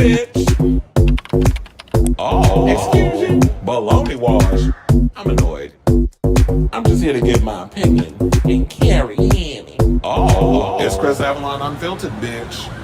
bitch. Oh, excuse you? Baloney wash. I'm annoyed. I'm just here to give my opinion and carry Annie. Oh, it's Chris Avalon Unfiltered, bitch.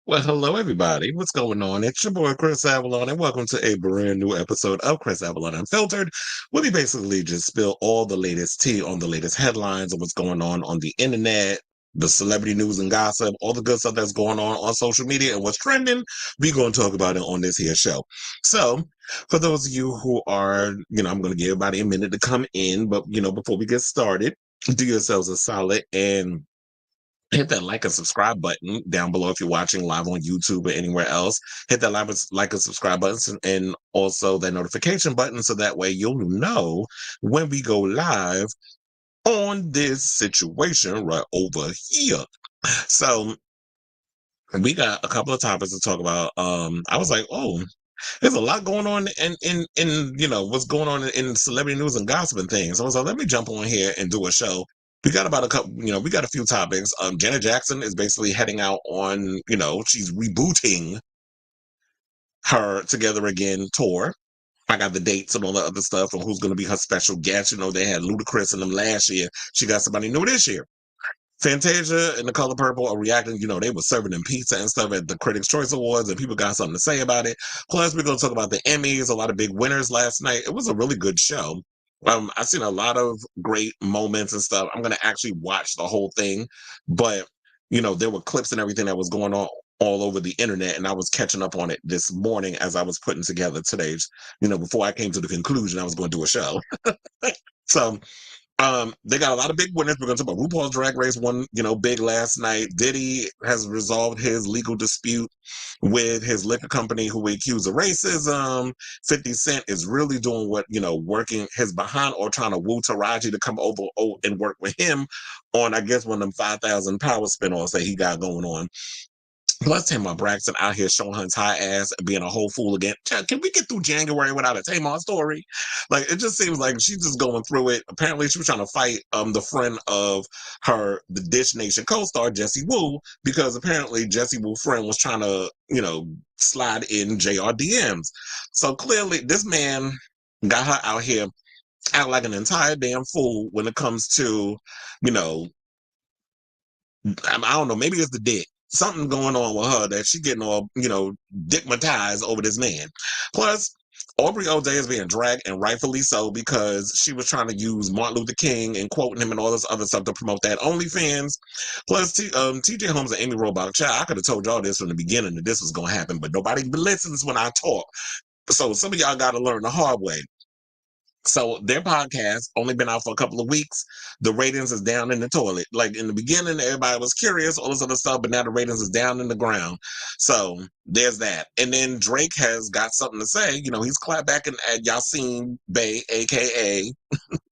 Well, hello, everybody. What's going on? It's your boy, Chris Avalon, and welcome to a brand new episode of Chris Avalon Unfiltered, where we basically just spill all the latest tea on the latest headlines of what's going on the internet, the celebrity news and gossip, all the good stuff that's going on social media and what's trending. We're going to talk about it on this here show. So, for those of you who are, I'm going to give everybody a minute to come in, but, before we get started, do yourselves a solid and hit that like and subscribe button down below if you're watching live on YouTube or anywhere else. Hit that like and subscribe button and also that notification button so that way you'll know when we go live on this situation right over here. So we got a couple of topics to talk about. I was like, oh, there's a lot going on in what's going on in celebrity news and gossip and things. So I was like, let me jump on here and do a show. We got about a couple, we got a few topics. Janet Jackson is basically heading out on, she's rebooting her Together Again tour. I got the dates and all the other stuff and who's going to be her special guest. They had Ludacris in them last year. She got somebody new this year. Fantasia and The Color Purple are reacting. They were serving them pizza and stuff at the Critics' Choice Awards, and people got something to say about it. Plus, we're going to talk about the Emmys, a lot of big winners last night. It was a really good show. I've seen a lot of great moments and stuff. I'm going to actually watch the whole thing, but, there were clips and everything that was going on all over the internet, and I was catching up on it this morning as I was putting together today's, before I came to the conclusion I was going to do a show. So, they got a lot of big winners. We're going to talk about RuPaul's Drag Race won, big last night. Diddy has resolved his legal dispute with his liquor company who we accuse of racism. 50 Cent is really doing what, working his behind or trying to woo Taraji to come over and work with him on, I guess, one of them 5,000 power spinoffs that he got going on. Plus, Tamar Braxton out here showing her entire ass and being a whole fool again. Can we get through January without a Tamar story? Like, it just seems like she's just going through it. Apparently, she was trying to fight the friend of her, the Dish Nation co-star, Jessie Woo, because apparently Jessie Woo's friend was trying to, slide in JR DMs. So clearly, this man got her out here out like an entire damn fool when it comes to, I don't know, maybe it's the dick. Something going on with her that she getting all, dickmatized over this man. Plus, Aubrey O'Day is being dragged, and rightfully so, because she was trying to use Martin Luther King and quoting him and all this other stuff to promote that Onlyfans. Plus, TJ Holmes and Amy Robach, child, I could have told y'all this from the beginning that this was going to happen, but nobody listens when I talk. So some of y'all got to learn the hard way. So their podcast only been out for a couple of weeks. The ratings is down in the toilet. Like in the beginning, everybody was curious, all this other stuff, but now the ratings is down in the ground. So there's that. And then Drake has got something to say. He's clapped back at Yasiin Bey, aka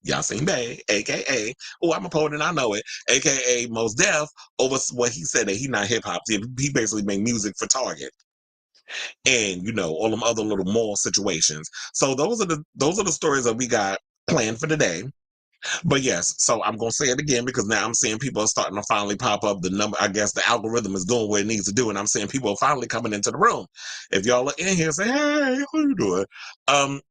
Yasiin Bey, aka I'm a poet and I know it, aka Mos Def, over what he said that he not hip hop. He basically made music for Target. And all them other little mall situations. So those are the stories that we got planned for today. But yes, so I'm gonna say it again because now I'm seeing people are starting to finally pop up. The number, I guess, the algorithm is doing what it needs to do, and I'm seeing people are finally coming into the room. If y'all are in here, say, "Hey, how you doing?"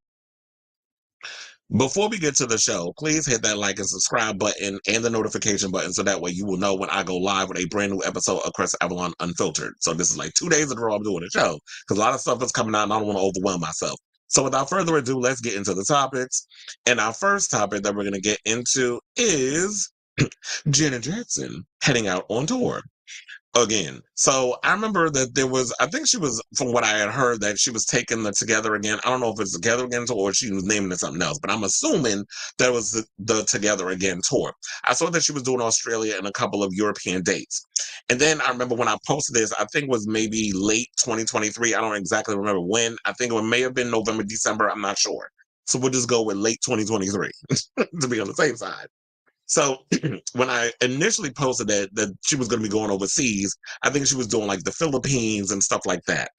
Before we get to the show, please hit that like and subscribe button and the notification button so that way you will know when I go live with a brand new episode of Chris Avalon Unfiltered. So this is like 2 days in a row I'm doing a show because a lot of stuff is coming out and I don't want to overwhelm myself. So without further ado, let's get into the topics. And our first topic that we're going to get into is Janet Jackson heading out on tour again. So I remember that I think she was, from what I had heard, that she was taking the Together Again. I don't know if it's Together Again tour or she was naming it something else, but I'm assuming that it was the Together Again tour. I saw that she was doing Australia and a couple of European dates. And then I remember when I posted this, I think it was maybe late 2023. I don't exactly remember when. I think it may have been November, December. I'm not sure. So we'll just go with late 2023 to be on the safe side. So when I initially posted that she was going to be going overseas, I think she was doing like the Philippines and stuff like that.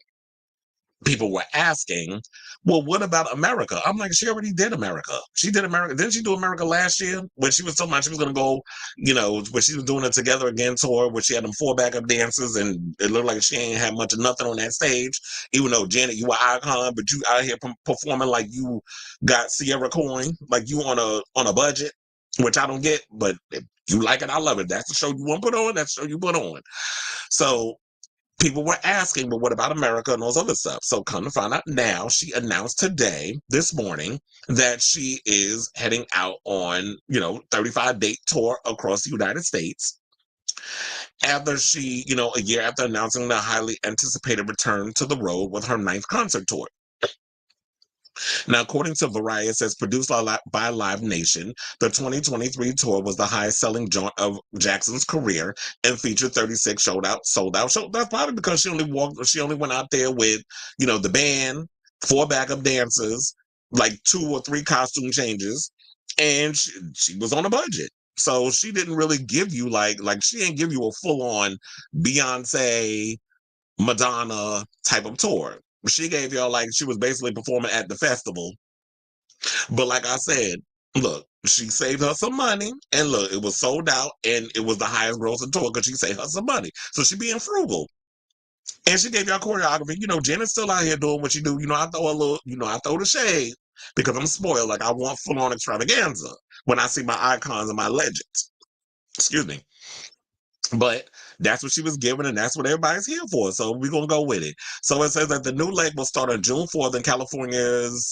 people were asking, well, what about America? I'm like, she already did America. She did America. Didn't she do America last year when she was talking about she was going to go, when she was doing it Together Again tour, where she had them 4 backup dancers and it looked like she ain't had much of nothing on that stage, even though Janet, you were icon, but you out here performing like you got Sierra coin, like you on a budget, which I don't get, but if you like it, I love it. That's the show you want to put on, that's the show you put on. So people were asking, but what about America and those other stuff? So come to find out now, she announced today, this morning, that she is heading out on, 35-date tour across the United States. After she, a year after announcing the highly anticipated return to the road with her 9th concert tour. Now, according to Variety, it says produced by Live Nation, the 2023 tour was the highest selling joint of Jackson's career and featured 36 sold out shows. That's probably because she only went out there with, the band, 4 backup dancers, like 2 or 3 costume changes, and she was on a budget. So she didn't really give you like she didn't give you a full on Beyonce, Madonna type of tour. She gave y'all like she was basically performing at the festival. But like I said, look, she saved her some money, and look, it was sold out, and it was the highest grossing tour because she saved her some money. So she being frugal. And she gave y'all choreography. Jenna's still out here doing what she do. I throw a little, I throw the shade because I'm spoiled. Like I want full on extravaganza when I see my icons and my legends. Excuse me. But that's what she was given, and that's what everybody's here for. So we're going to go with it. So it says that the new leg will start on June 4th in California's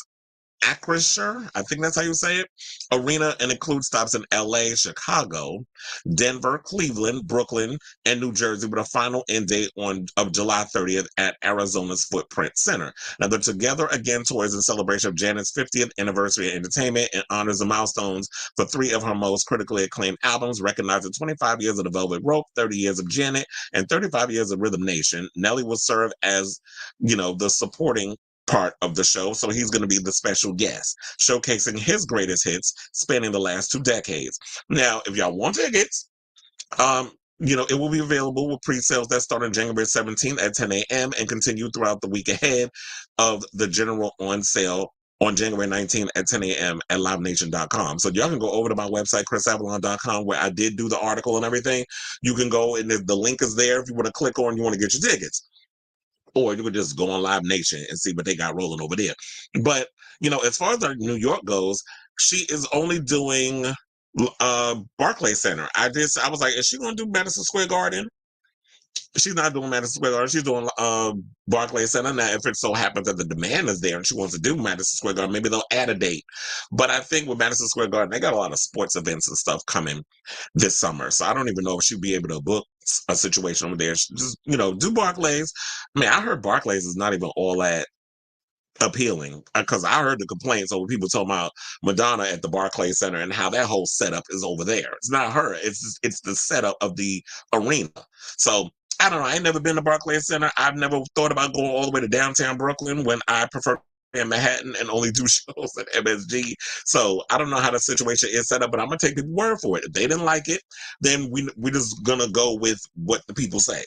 Acrisure, I think that's how you say it, arena, and includes stops in LA, Chicago, Denver, Cleveland, Brooklyn, and New Jersey, with a final end date of July 30th at Arizona's Footprint Center. Now, the Together Again tour is in celebration of Janet's 50th anniversary of entertainment and honors the milestones for 3 of her most critically acclaimed albums, recognizing 25 years of The Velvet Rope, 30 years of Janet, and 35 years of Rhythm Nation. Nelly will serve as, the supporting part of the show, so he's going to be the special guest, showcasing his greatest hits spanning the last 2 decades. Now, if y'all want tickets, it will be available with pre-sales that start on January 17th at 10 a.m. and continue throughout the week ahead of the general on sale on January 19th at 10 a.m. at livenation.com. So y'all can go over to my website, thekrisavalon.com, where I did do the article and everything. You can go, and the link is there if you want to click on, you want to get your tickets. Or you could just go on Live Nation and see what they got rolling over there. But, as far as our New York goes, she is only doing Barclays Center. I was like, is she going to do Madison Square Garden? She's not doing Madison Square Garden. She's doing Barclays Center. Now, if it so happens that the demand is there and she wants to do Madison Square Garden, maybe they'll add a date. But I think with Madison Square Garden, they got a lot of sports events and stuff coming this summer. So I don't even know if she'll be able to book a situation over there. Just, do Barclays. I mean, I heard Barclays is not even all that appealing because I heard the complaints over people talking about Madonna at the Barclays Center and how that whole setup is over there. It's not her. It's the setup of the arena. So I don't know. I ain't never been to Barclays Center. I've never thought about going all the way to downtown Brooklyn when I prefer in Manhattan and only do shows at MSG. So I don't know how the situation is set up, but I'm gonna take people's word for it. If they didn't like it, then we're just gonna go with what the people say.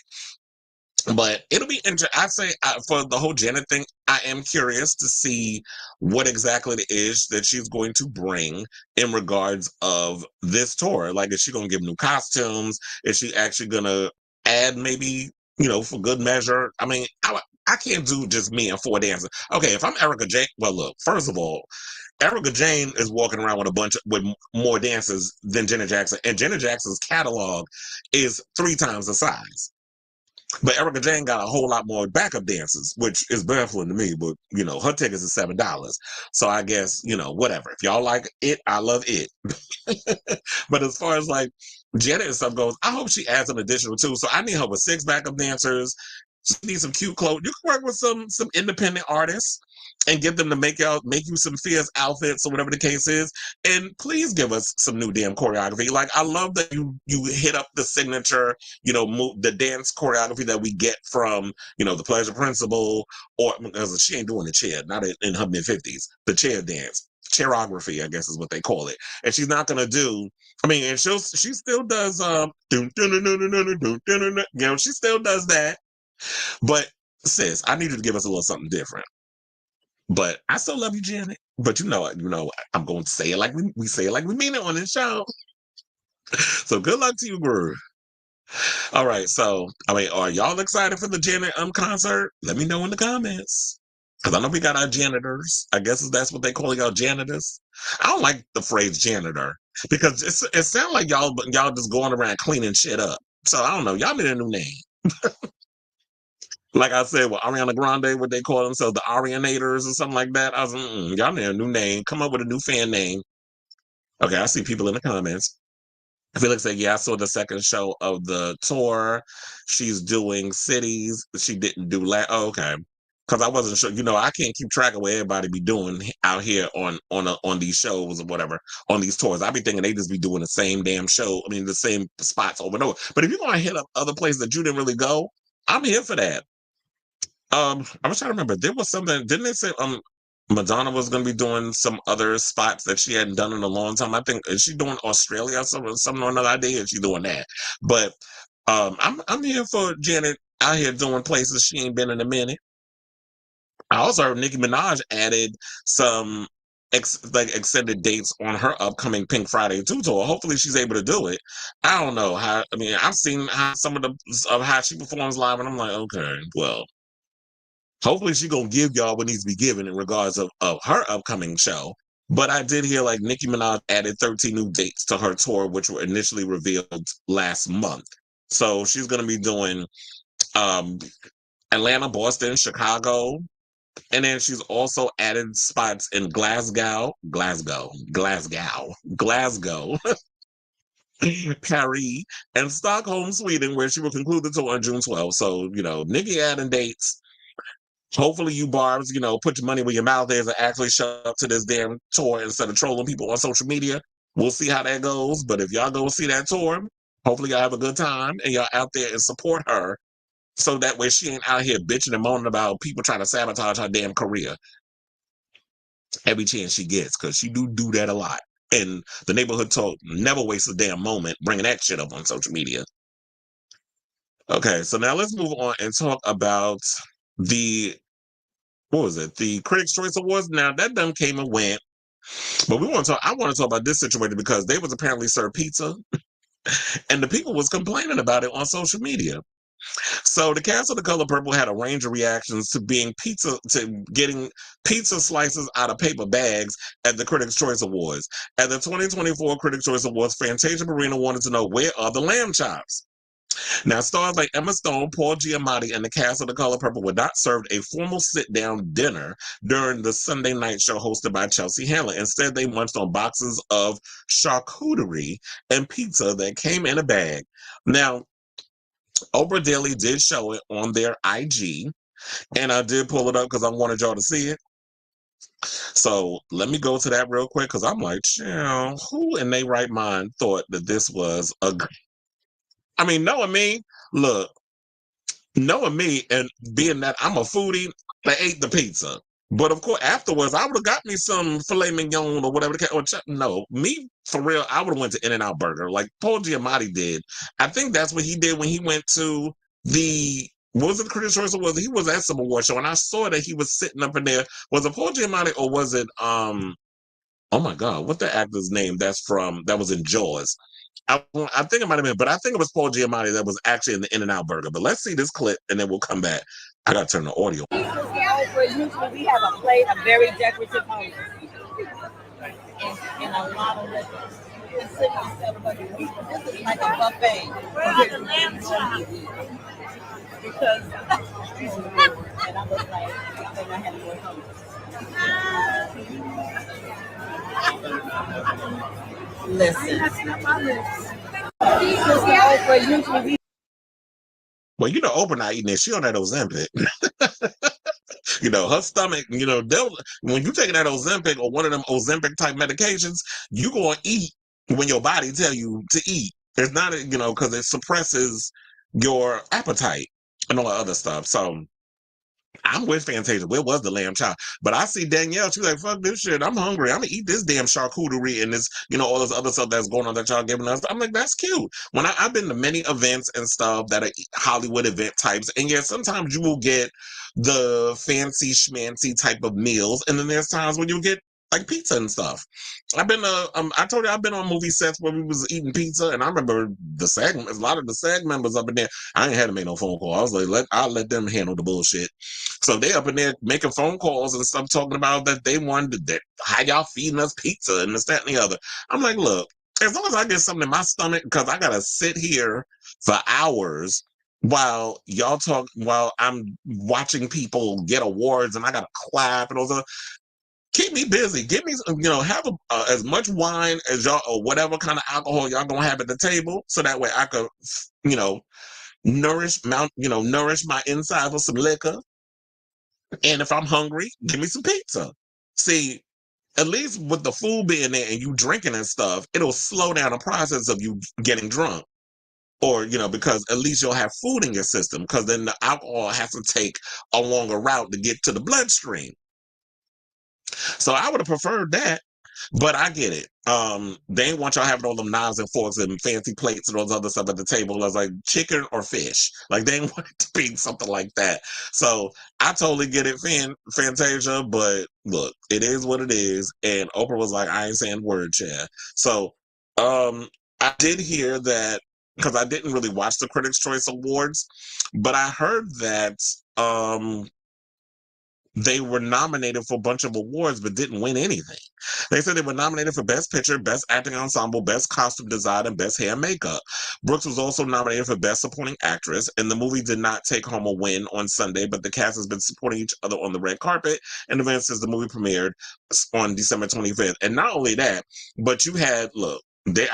But it'll be interesting. I say for the whole Janet thing, I am curious to see what exactly it is that she's going to bring in regards of this tour. Like, is she going to give new costumes? Is she actually going to add maybe, for good measure? I mean, I can't do just me and 4 dancers. Okay, if I'm Erica Jane, well, look, first of all, Erica Jane is walking around with more dancers than Janet Jackson, and Janet Jackson's catalog is 3 times the size. But Erica Jane got a whole lot more backup dancers, which is baffling to me. But, her tickets is $7. So I guess, whatever. If y'all like it, I love it. But as far as like Janet and stuff goes, I hope she adds an additional 2. So I need her with 6 backup dancers. She needs some cute clothes. You can work with some independent artists and get them to make you some fierce outfits or whatever the case is. And please give us some new damn choreography. Like, I love that you hit up the signature, the dance choreography that we get from, the Pleasure Principle, or because she ain't doing the chair, not in her mid-50s, the chair dance. Chairography, I guess is what they call it. And she's not gonna do, I mean, and she still does she still does that. But sis, I need you to give us a little something different. But I still love you, Janet. But I'm going to say it like we say it like we mean it on this show. So good luck to you, girl. All right. So, I mean, are y'all excited for the Janet concert? Let me know in the comments. Because I know we got our janitors. I guess that's what they call y'all, janitors. I don't like the phrase janitor because it sounds like y'all just going around cleaning shit up. So I don't know. Y'all need a new name. Like I said, with Ariana Grande, what they call themselves, the Arianators or something like that. I was y'all need a new name. Come up with a new fan name. Okay, I see people in the comments. Felix said, yeah, I saw the second show of the tour. She's doing cities. She didn't do oh, okay. Because I wasn't sure. I can't keep track of what everybody be doing out here on these shows or whatever, on these tours. I be thinking they just be doing the same damn show. I mean, the same spots over and over. But if you're going to hit up other places that you didn't really go, I'm here for that. I was trying to remember. There was something. Didn't they say Madonna was going to be doing some other spots that she hadn't done in a long time? I think is she doing Australia or something or another idea? Is she doing that? But I'm here for Janet out here doing places she ain't been in a minute. I also heard Nicki Minaj added some extended dates on her upcoming Pink Friday 2 tour. Hopefully she's able to do it. I don't know how. I mean, I've seen some of how she performs live, and I'm like, okay, well. Hopefully she gonna give y'all what needs to be given in regards of her upcoming show. But I did hear like Nicki Minaj added 13 new dates to her tour, which were initially revealed last month. So she's gonna be doing um, Atlanta, Boston, Chicago, and then she's also added spots in Glasgow, Paris, and Stockholm, Sweden, where she will conclude the tour on June 12th. So, Nicki adding dates. Hopefully you barbs, put your money where your mouth is and actually show up to this damn tour instead of trolling people on social media. We'll see how that goes. But if y'all go see that tour, hopefully y'all have a good time and y'all out there and support her. So that way she ain't out here bitching and moaning about people trying to sabotage her damn career every chance she gets, because she do that a lot. And the neighborhood talk never wastes a damn moment bringing that shit up on social media. Okay, so now let's move on and talk about the what was it? The Critics' Choice Awards. Now that done came and went, but I want to talk about this situation because they was apparently served pizza, and the people was complaining about it on social media. So the cast of The Color Purple had a range of reactions to getting pizza slices out of paper bags at the Critics' Choice Awards. At the 2024 Critics' Choice Awards, Fantasia Barrina wanted to know, where are the lamb chops? Now, stars like Emma Stone, Paul Giamatti, and the cast of The Color Purple were not served a formal sit-down dinner during the Sunday night show hosted by Chelsea Handler. Instead, they munched on boxes of charcuterie and pizza that came in a bag. Now, Oprah Daily did show it on their IG, and I did pull it up because I wanted y'all to see it. So let me go to that real quick because I'm like, who in their right mind thought that this was I mean, knowing me, look, knowing me and being that I'm a foodie, I ate the pizza. But of course, afterwards, I would have got me some filet mignon or whatever. No, me for real, I would have went to In-N-Out Burger like Paul Giamatti did. I think that's what he did when he went to was it the Critics' Choice, or was he was at some award show, and I saw that he was sitting up in there. Was it Paul Giamatti or was it oh my God, what the actor's name that was in Jaws? I think it might have been, but I think it was Paul Giamatti that was actually in the In-N-Out Burger. But let's see this clip, and then we'll come back. I gotta turn the audio on. Usually we have a plate of very decorative homes and a lot of liquor. This is like a buffet. We're like a lamb chop. Because and I was like, I think I had more hungry. Listen. Well, Oprah not eating it. She on that Ozempic. Her stomach, when you taking that Ozempic or one of them Ozempic type medications, you gonna eat when your body tell you to eat. It's not, because it suppresses your appetite and all that other stuff. So I'm with Fantasia. Where was the lamb chop? But I see Danielle. She's like, "Fuck this shit. I'm hungry. I'm gonna eat this damn charcuterie and this, all this other stuff that's going on that y'all giving us." I'm like, "That's cute." When I've been to many events and stuff that are Hollywood event types, and yeah, sometimes you will get the fancy schmancy type of meals, and then there's times when you get like pizza and stuff. I've been I told you I've been on movie sets where we was eating pizza, and I remember a lot of the SAG members up in there. I ain't had to make no phone call. I was like, I'll let them handle the bullshit. So they up in there making phone calls and stuff, talking about that they wanted that how y'all feeding us pizza and this, that, and the other. I'm like, look, as long as I get something in my stomach, because I gotta sit here for hours while I'm watching people get awards and I gotta clap and all that. Keep me busy. Give me, have as much wine as y'all or whatever kind of alcohol y'all gonna have at the table, so that way I could, you know, nourish my inside with some liquor. And if I'm hungry, give me some pizza. See, at least with the food being there and you drinking and stuff, it'll slow down the process of you getting drunk. Or, because at least you'll have food in your system, because then the alcohol has to take a longer route to get to the bloodstream. So I would have preferred that. But I get it. They ain't want y'all having all them knives and forks and fancy plates and all this other stuff at the table. I was like, chicken or fish. Like, they ain't want it to be something like that. So I totally get it, Fantasia. But look, it is what it is. And Oprah was like, I ain't saying word, Chad. So I did hear that, because I didn't really watch the Critics' Choice Awards, but I heard that they were nominated for a bunch of awards but didn't win anything. They said they were nominated for Best Picture, Best Acting Ensemble, Best Costume Design, and Best Hair and Makeup. Brooks was also nominated for Best Supporting Actress, and the movie did not take home a win on Sunday, but the cast has been supporting each other on the red carpet and events since the movie premiered on December 25th. And not only that, but you had, look,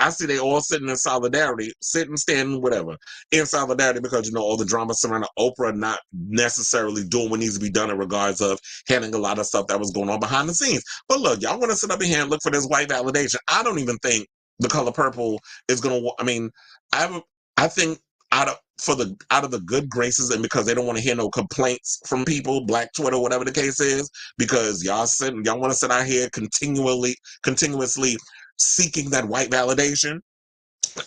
I see they all sitting in solidarity, sitting, standing, whatever, in solidarity, because all the drama surrounding Oprah not necessarily doing what needs to be done in regards of handling a lot of stuff that was going on behind the scenes. But look, y'all want to sit up in here and look for this white validation. I don't even think The Color Purple is gonna. I mean, I think out of the good graces, and because they don't want to hear no complaints from people, Black Twitter, whatever the case is, because y'all want to sit out here continuously seeking that white validation.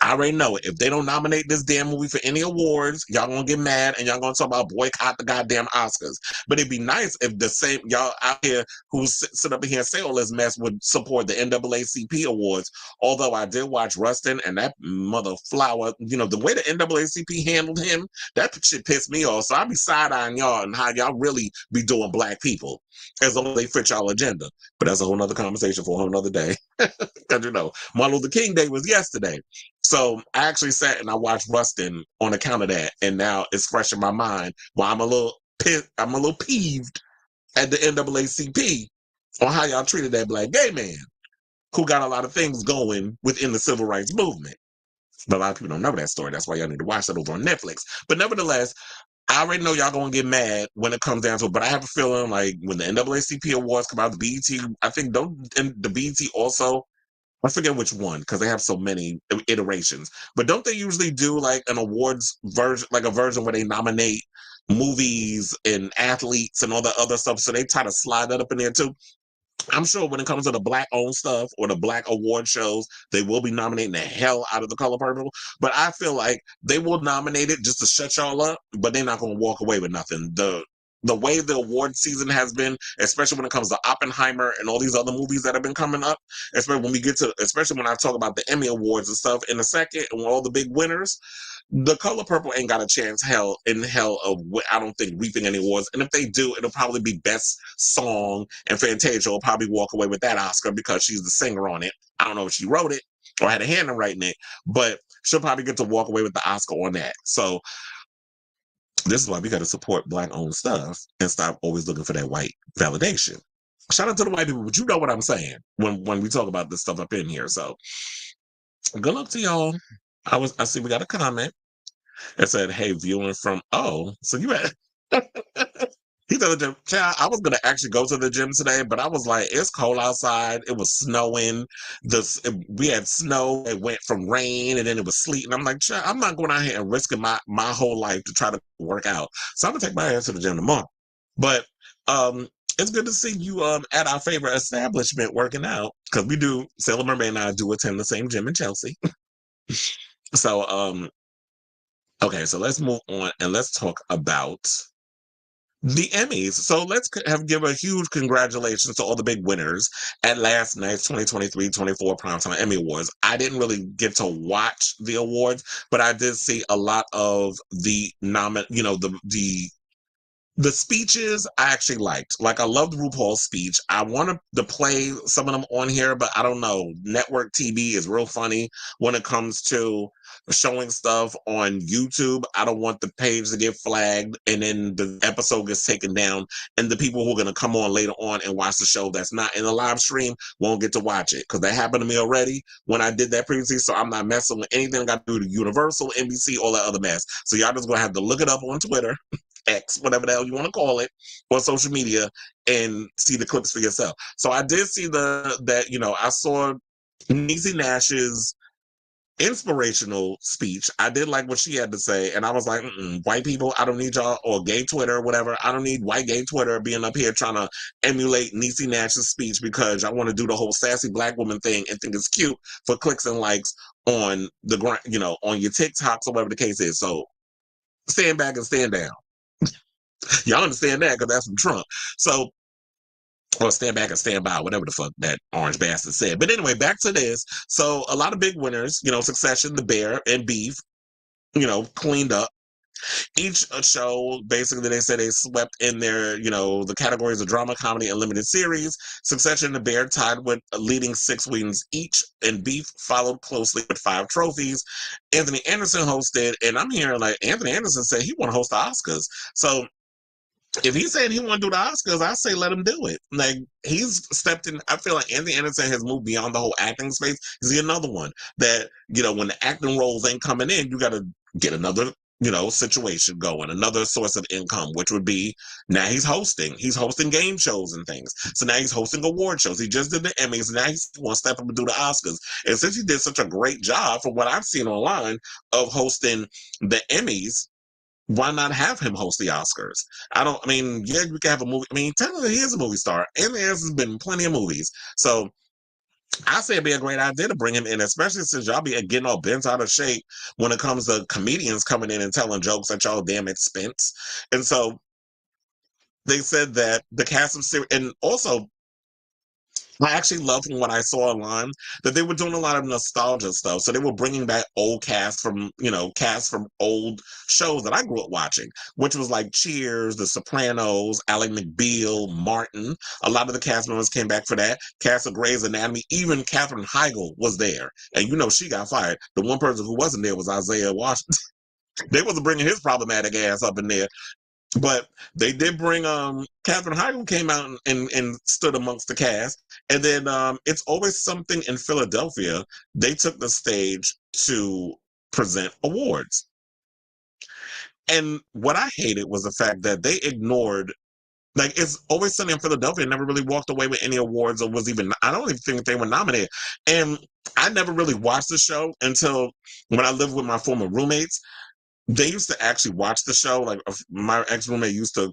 I already know it. If they don't nominate this damn movie for any awards, y'all gonna get mad and y'all gonna talk about boycott the goddamn Oscars. But it'd be nice if the same y'all out here who sit up in here and say all this mess would support the NAACP awards. Although I did watch Rustin, and that mother flower, the way the NAACP handled him, that shit pissed me off. So I'll be side-eyeing y'all and how y'all really be doing black people, as long as they fit y'all agenda. But that's a whole nother conversation for a whole nother day. Because Martin Luther King Day was yesterday. So I actually sat and I watched Rustin on account of that, and now it's fresh in my mind. Well, I'm a little peeved at the NAACP on how y'all treated that black gay man who got a lot of things going within the civil rights movement. But a lot of people don't know that story. That's why y'all need to watch that over on Netflix. But nevertheless, I already know y'all gonna get mad when it comes down to it. But I have a feeling like when the NAACP awards come out, the BET, I think the BET also, I forget which one, because they have so many iterations. But don't they usually do like an awards version, like a version where they nominate movies and athletes and all that other stuff? So they try to slide that up in there too. I'm sure when it comes to the black owned stuff or the black award shows, they will be nominating the hell out of The Color Purple. But I feel like they will nominate it just to shut y'all up, but they're not going to walk away with nothing. The way the award season has been, especially when it comes to Oppenheimer and all these other movies that have been coming up, especially when I talk about the Emmy Awards and stuff in a second, and all the big winners, The Color Purple ain't got a chance in hell of, I don't think, reaping any awards. And if they do, it'll probably be Best Song, and Fantasia will probably walk away with that Oscar because she's the singer on it. I don't know if she wrote it or had a hand in writing it, but she'll probably get to walk away with the Oscar on that. So this is why we got to support black-owned stuff and stop always looking for that white validation. Shout out to the white people, but you know what I'm saying when we talk about this stuff up in here. So good luck to y'all. I see we got a comment. It said, "Hey, viewing from so you had." He told the gym, child, I was gonna actually go to the gym today, but I was like, it's cold outside. It was snowing. We had snow. It went from rain and then it was sleet. And I'm like, child, I'm not going out here and risking my whole life to try to work out. So I'm gonna take my ass to the gym tomorrow. But it's good to see you at our favorite establishment working out because we do. Sailor Mermaid and I do attend the same gym in Chelsea. So okay, so let's move on and let's talk about the Emmys. So give a huge congratulations to all the big winners at last night's 2023-24 Primetime Emmy Awards. I didn't really get to watch the awards, but I did see a lot of the speeches I actually liked. Like, I loved RuPaul's speech. I wanted to play some of them on here, but I don't know. Network TV is real funny when it comes to showing stuff on YouTube. I don't want the page to get flagged and then the episode gets taken down, and the people who are going to come on later on and watch the show that's not in the live stream won't get to watch it, because that happened to me already when I did that previously. So I'm not messing with anything I got to do to Universal, NBC, all that other mess. So y'all just going to have to look it up on Twitter, X, whatever the hell you want to call it, or social media, and see the clips for yourself. So I did see I saw Niecy Nash's inspirational speech. I did like what she had to say, and I was like, white people, I don't need y'all, or gay Twitter, or whatever. I don't need white gay Twitter being up here trying to emulate Niecy Nash's speech because I want to do the whole sassy black woman thing and think it's cute for clicks and likes on on your TikToks or whatever the case is. So stand back and stand down. Y'all understand that because that's from Trump. So, or stand back and stand by, whatever the fuck that orange bastard said. But anyway, back to this. So, a lot of big winners, Succession, The Bear, and Beef, cleaned up. Each show, basically, they said they swept in their, the categories of drama, comedy, and limited series. Succession and The Bear tied with leading 6 wins each, and Beef followed closely with 5 trophies. Anthony Anderson hosted, and I'm hearing like Anthony Anderson said he want to host the Oscars. So, if he's saying he want to do the Oscars, I say let him do it. Like, he's stepped in. I feel like Anthony Anderson has moved beyond the whole acting space. Is he another one that, when the acting roles ain't coming in, you got to get another, situation going, another source of income, which would be now he's hosting. He's hosting game shows and things. So now he's hosting award shows. He just did the Emmys. Now he's want to step up and do the Oscars. And since he did such a great job, from what I've seen online, of hosting the Emmys, why not have him host the Oscars? Yeah, we can have a movie. Technically, he is a movie star. And there's been in plenty of movies. So I say it'd be a great idea to bring him in, especially since y'all be getting all bent out of shape when it comes to comedians coming in and telling jokes at y'all damn expense. And so they said that the cast of series, and also I actually love from what I saw online that they were doing a lot of nostalgia stuff. So they were bringing back old casts from old shows that I grew up watching, which was like Cheers, The Sopranos, Ally McBeal, Martin. A lot of the cast members came back for that. Cast of Grey's Anatomy. Even Katherine Heigl was there. And she got fired. The one person who wasn't there was Isaiah Washington. They wasn't bringing his problematic ass up in there. But they did bring Katherine Heigl came out and stood amongst the cast. And then It's Always Something in Philadelphia. They took the stage to present awards. And what I hated was the fact that they ignored, like, It's Always Sunny in Philadelphia never really walked away with any awards, or was even, I don't even think they were nominated. And I never really watched the show until when I lived with my former roommates. They used to actually watch the show. Like, my ex-roommate used to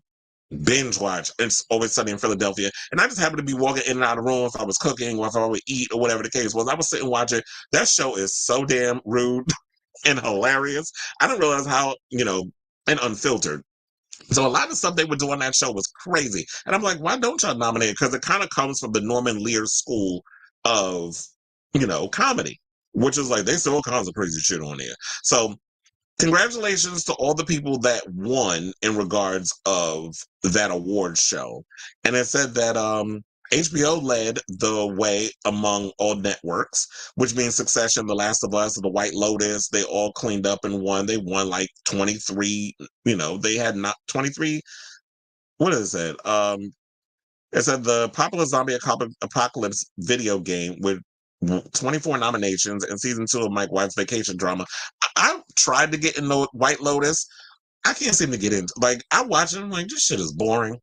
binge watch It's Always Sunny in Philadelphia. And I just happened to be walking in and out of the room if I was cooking or if I would eat or whatever the case was. I was sitting watching. That show is so damn rude and hilarious. I didn't realize how, and unfiltered. So a lot of stuff they would do on that show was crazy. And I'm like, why don't y'all nominate it? Because it kind of comes from the Norman Lear school of, comedy, which is like, they said all kinds of crazy shit on there. So congratulations to all the people that won in regards of that award show. And it said that HBO led the way among all networks, which means Succession, The Last of Us, The White Lotus, they all cleaned up and won. They won like 23, they had not 23. What is it? It said the popular zombie apocalypse video game with 24 nominations and season 2 of Mike White's vacation drama. I tried to get into White Lotus. I can't seem to get into. Like, I watch it, I'm like, this shit is boring.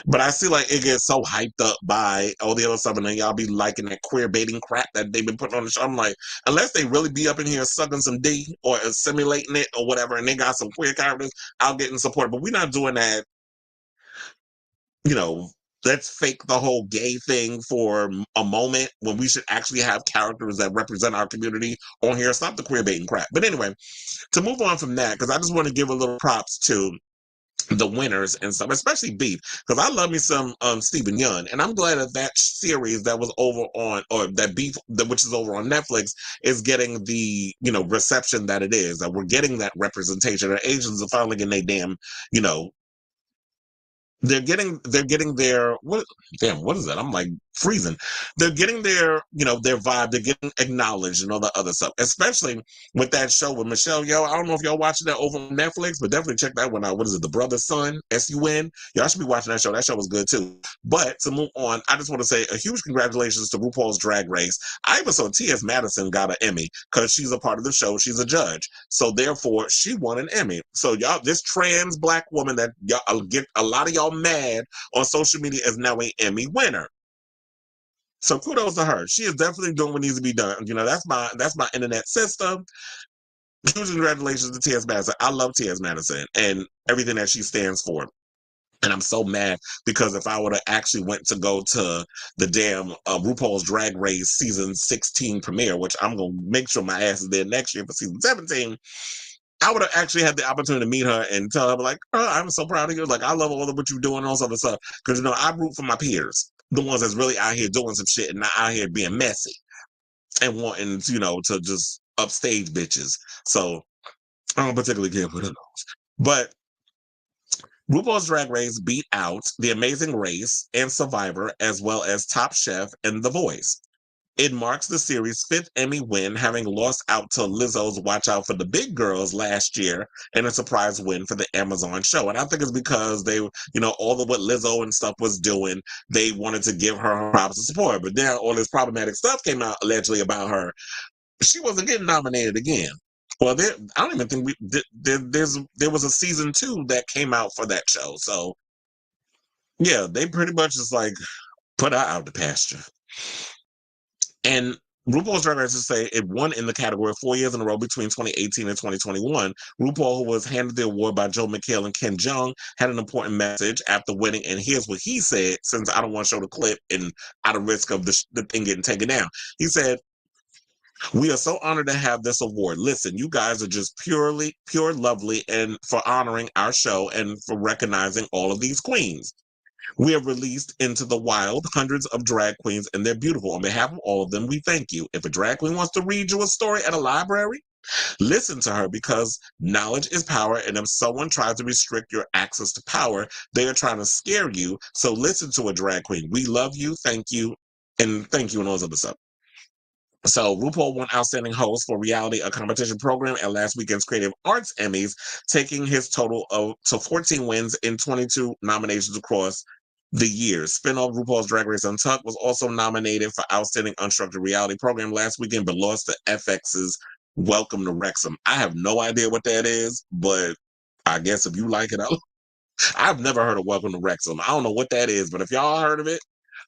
But I see like it gets so hyped up by all the other stuff, and then y'all be liking that queer baiting crap that they've been putting on the show. I'm like, unless they really be up in here sucking some D or assimilating it or whatever, and they got some queer characters, I'll get in support. But we're not doing that. you know, let's fake the whole gay thing for a moment when we should actually have characters that represent our community on here. Stop the queer baiting crap. But anyway, to move on from that, because I just want to give a little props to the winners and stuff, especially Beef, because I love me some Stephen Young, and I'm glad that that series that was over on, or that Beef, which is over on Netflix, is getting the reception that it is. That we're getting that representation. That Asians are finally getting their damn, you know, they're getting their what is that? I'm like freezing. They're getting their vibe. They're getting acknowledged and all the other stuff, especially with that show with Michelle Yeoh. I don't know if y'all watching that over on Netflix, but definitely check that one out. What is it? The Brother Son, SUN. Y'all should be watching that show. That show was good too. But to move on, I just want to say a huge congratulations to RuPaul's Drag Race. I even saw T.S. Madison got an Emmy because she's a part of the show. She's a judge. So therefore, she won an Emmy. So y'all, this trans black woman that y'all get a lot of y'all mad on social media is now an Emmy winner. So kudos to her. She is definitely doing what needs to be done. That's my internet sister. Huge congratulations to T.S. Madison. I love T.S. Madison and everything that she stands for. And I'm so mad because if I would have actually went to go to the damn RuPaul's Drag Race season 16 premiere, which I'm going to make sure my ass is there next year for season 17, I would have actually had the opportunity to meet her and tell her, like, oh, I'm so proud of you. Like, I love all of what you're doing and all this other stuff. Because, I root for my peers, the ones that's really out here doing some shit and not out here being messy and wanting, to just upstage bitches. So I don't particularly care for those. But RuPaul's Drag Race beat out The Amazing Race and Survivor, as well as Top Chef and The Voice. It marks the series' fifth Emmy win, having lost out to Lizzo's Watch Out for the Big Girls last year and a surprise win for the Amazon show. And I think it's because they, all of what Lizzo and stuff was doing, they wanted to give her props and support. But then all this problematic stuff came out allegedly about her. She wasn't getting nominated again. Well, I don't even think there was a season 2 that came out for that show. So, yeah, they pretty much just like put her out the pasture. And RuPaul's Drag Race say it won in the category 4 years in a row between 2018 and 2021. RuPaul, who was handed the award by Joe McHale and Ken Jeong, had an important message after winning. And here's what he said, since I don't want to show the clip and out of risk of the thing getting taken down. He said, "We are so honored to have this award. Listen, you guys are just pure lovely, and for honoring our show and for recognizing all of these queens. We have released into the wild hundreds of drag queens, and they're beautiful. On behalf of all of them, we thank you. If a drag queen wants to read you a story at a library, listen to her, because knowledge is power, and if someone tries to restrict your access to power, they are trying to scare you. So listen to a drag queen. We love you, thank you, and all those other stuff." So RuPaul won Outstanding Host for Reality, a competition program, at last weekend's Creative Arts Emmys, taking his total to 14 wins in 22 nominations across the years. Spinoff RuPaul's Drag Race Untucked was also nominated for Outstanding Unstructured Reality Program last weekend, but lost to FX's Welcome to Wrexham. I have no idea what that is, but I guess if you like it, I've never heard of Welcome to Wrexham. I don't know what that is, but if y'all heard of it,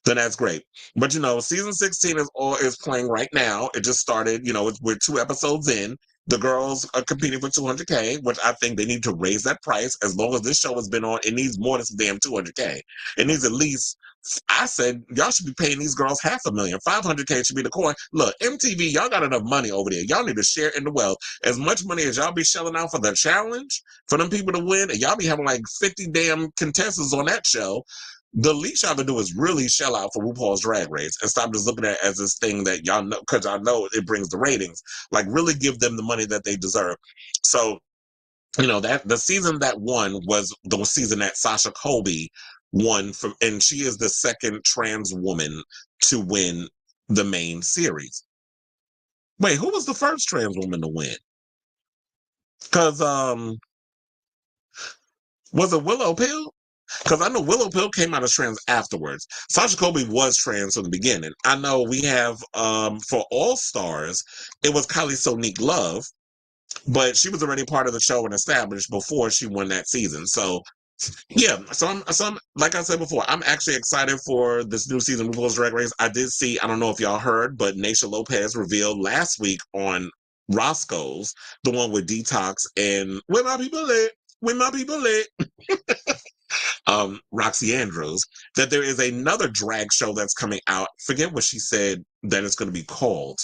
then that's great. But season 16 is playing right now. It just started. We're 2 episodes in. The girls are competing for 200K, which I think they need to raise that price. As long as this show has been on, it needs more than some damn 200K. It needs at least, I said, y'all should be paying these girls $500,000. 500K should be the coin. Look, MTV, y'all got enough money over there. Y'all need to share in the wealth. As much money as y'all be shelling out for the challenge, for them people to win, and y'all be having like 50 damn contestants on that show, the least y'all can do is really shell out for RuPaul's Drag Race and stop just looking at it as this thing that y'all know, because I know it brings the ratings. Like, really give them the money that they deserve. So, that the season that won was the season that Sasha Colby won from, and she is the second trans woman to win the main series. Wait, who was the first trans woman to win? Because was it Willow Pill? Because I know Willow Pill came out as trans afterwards. Sasha Colby was trans from the beginning. I know we have, for All Stars, it was Kylie Sonique Love, but she was already part of the show and established before she won that season. So, yeah. So I'm like I said before, I'm actually excited for this new season of RuPaul's Drag Race. I did see, I don't know if y'all heard, but Naysha Lopez revealed last week on Roscoe's, the one with Detox and Where My People At? Where My People At? Roxy Andrews, that there is another drag show that's coming out. Forget what she said that it's going to be called.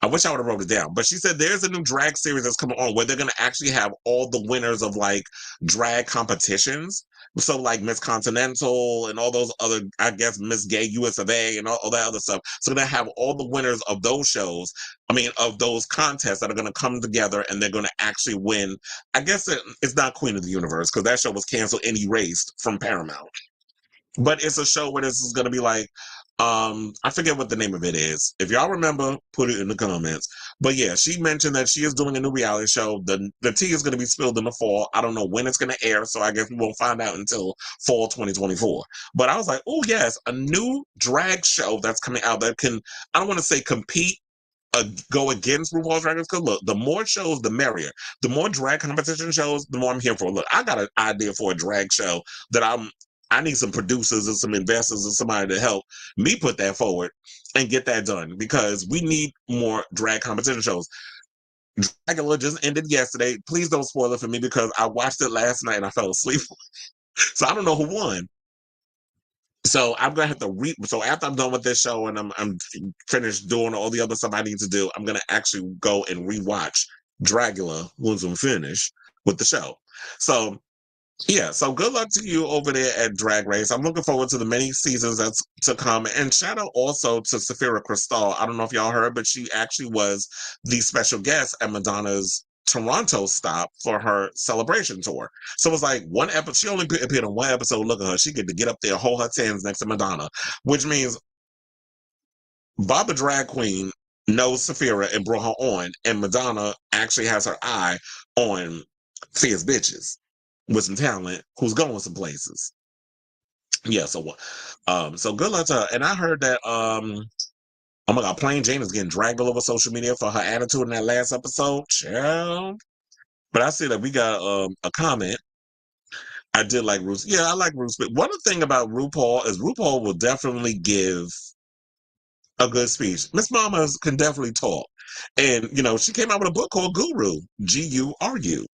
I wish I would have wrote it down, but she said there's a new drag series that's coming on where they're going to actually have all the winners of like drag competitions. So like Miss Continental and all those other, I guess Miss Gay US of A and all that other stuff. So they're going to have all the winners of those shows, I mean, of those contests that are going to come together and they're going to actually win. I guess it's not Queen of the Universe because that show was canceled and erased from Paramount. But it's a show where this is going to be like, I forget what the name of it is. If y'all remember, put it in the comments. But yeah, she mentioned that she is doing a new reality show. The tea is going to be spilled in the fall. I don't know when it's going to air, so I guess we won't find out until fall 2024. But I was like, oh yes, a new drag show that's coming out that can, I don't want to say compete, go against RuPaul's Drag Race. Because look, the more shows, the merrier. The more drag competition shows, the more I'm here for. Look, I got an idea for a drag show that I need some producers and some investors and somebody to help me put that forward and get that done because we need more drag competition shows. Dragula just ended yesterday. Please don't spoil it for me because I watched it last night and I fell asleep. So I don't know who won. So I'm gonna have to So after I'm done with this show and I'm finished doing all the other stuff I need to do, I'm gonna actually go and rewatch Dragula once I'm finished with the show. So yeah, so good luck to you over there at Drag Race. I'm looking forward to the many seasons that's to come. And shout out also to Safira Cristal. I don't know if y'all heard, but she actually was the special guest at Madonna's Toronto stop for her celebration tour. So it was like one episode. She only appeared on one episode. Look at her. She get to get up there, hold her hands next to Madonna, which means Bob the drag queen knows Safira and brought her on, and Madonna actually has her eye on fierce bitches with some talent who's going some places. Yeah, so good luck to her. And I heard that oh my god, Plain Jane is getting dragged all over social media for her attitude in that last episode. Child. But I see that we got a comment. I did like Ruth. Yeah, I like Ruth. But one thing about RuPaul is RuPaul will definitely give a good speech. Miss Mamas can definitely talk. And you know, she came out with a book called Guru. Guru.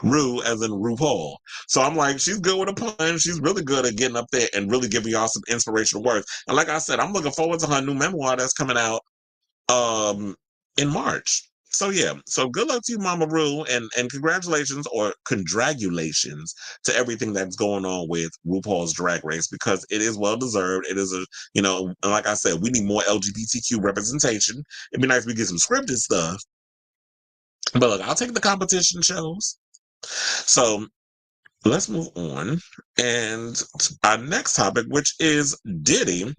Ru as in RuPaul. So I'm like, she's good with a pun. She's really good at getting up there and really giving y'all some inspirational words. And like I said, I'm looking forward to her new memoir that's coming out in March. So yeah, so good luck to you, Mama Ru, and congratulations or congratulations to everything that's going on with RuPaul's Drag Race because it is well deserved. It is like I said, we need more LGBTQ representation. It'd be nice if we get some scripted stuff. But look, I'll take the competition shows. So let's move on. And our next topic, which is Diddy,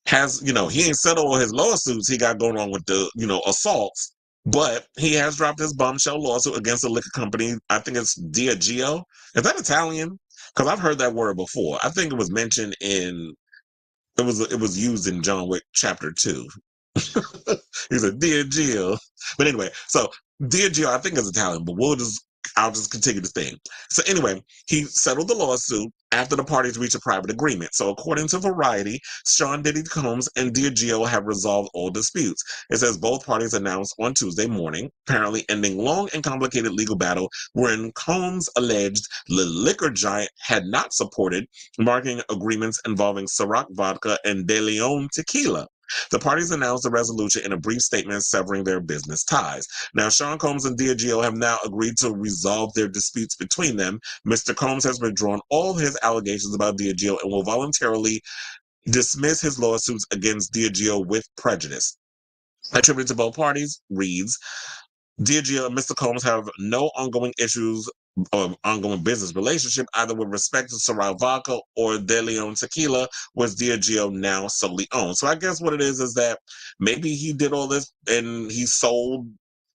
has, he ain't settled all his lawsuits he got going on with the, assaults, but he has dropped his bombshell lawsuit against a liquor company. I think it's Diageo. Is that Italian? Because I've heard that word before. I think it was mentioned it was used in John Wick Chapter 2. He's a Diageo. But anyway, so Diageo, I think is Italian, but I'll just continue the thing. So anyway, he settled the lawsuit after the parties reached a private agreement. So according to Variety, Sean Diddy Combs and Diageo have resolved all disputes. It says both parties announced on Tuesday morning, apparently ending long and complicated legal battle wherein Combs alleged the liquor giant had not supported marketing agreements involving Ciroc vodka and De Leon tequila. The parties announced a resolution in a brief statement severing their business ties. Now, Sean Combs and Diageo have now agreed to resolve their disputes between them. Mr. Combs has withdrawn all his allegations about Diageo and will voluntarily dismiss his lawsuits against Diageo with prejudice. Attributed to both parties reads, Diageo and Mr. Combs have no ongoing issues or ongoing business relationship, either with respect to Ciroc Vodka or De Leon Tequila, which Diageo now solely owns. So I guess what it is that maybe he did all this and he sold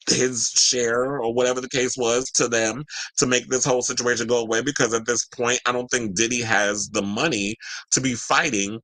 his share or whatever the case was to them to make this whole situation go away, because at this point, I don't think Diddy has the money to be fighting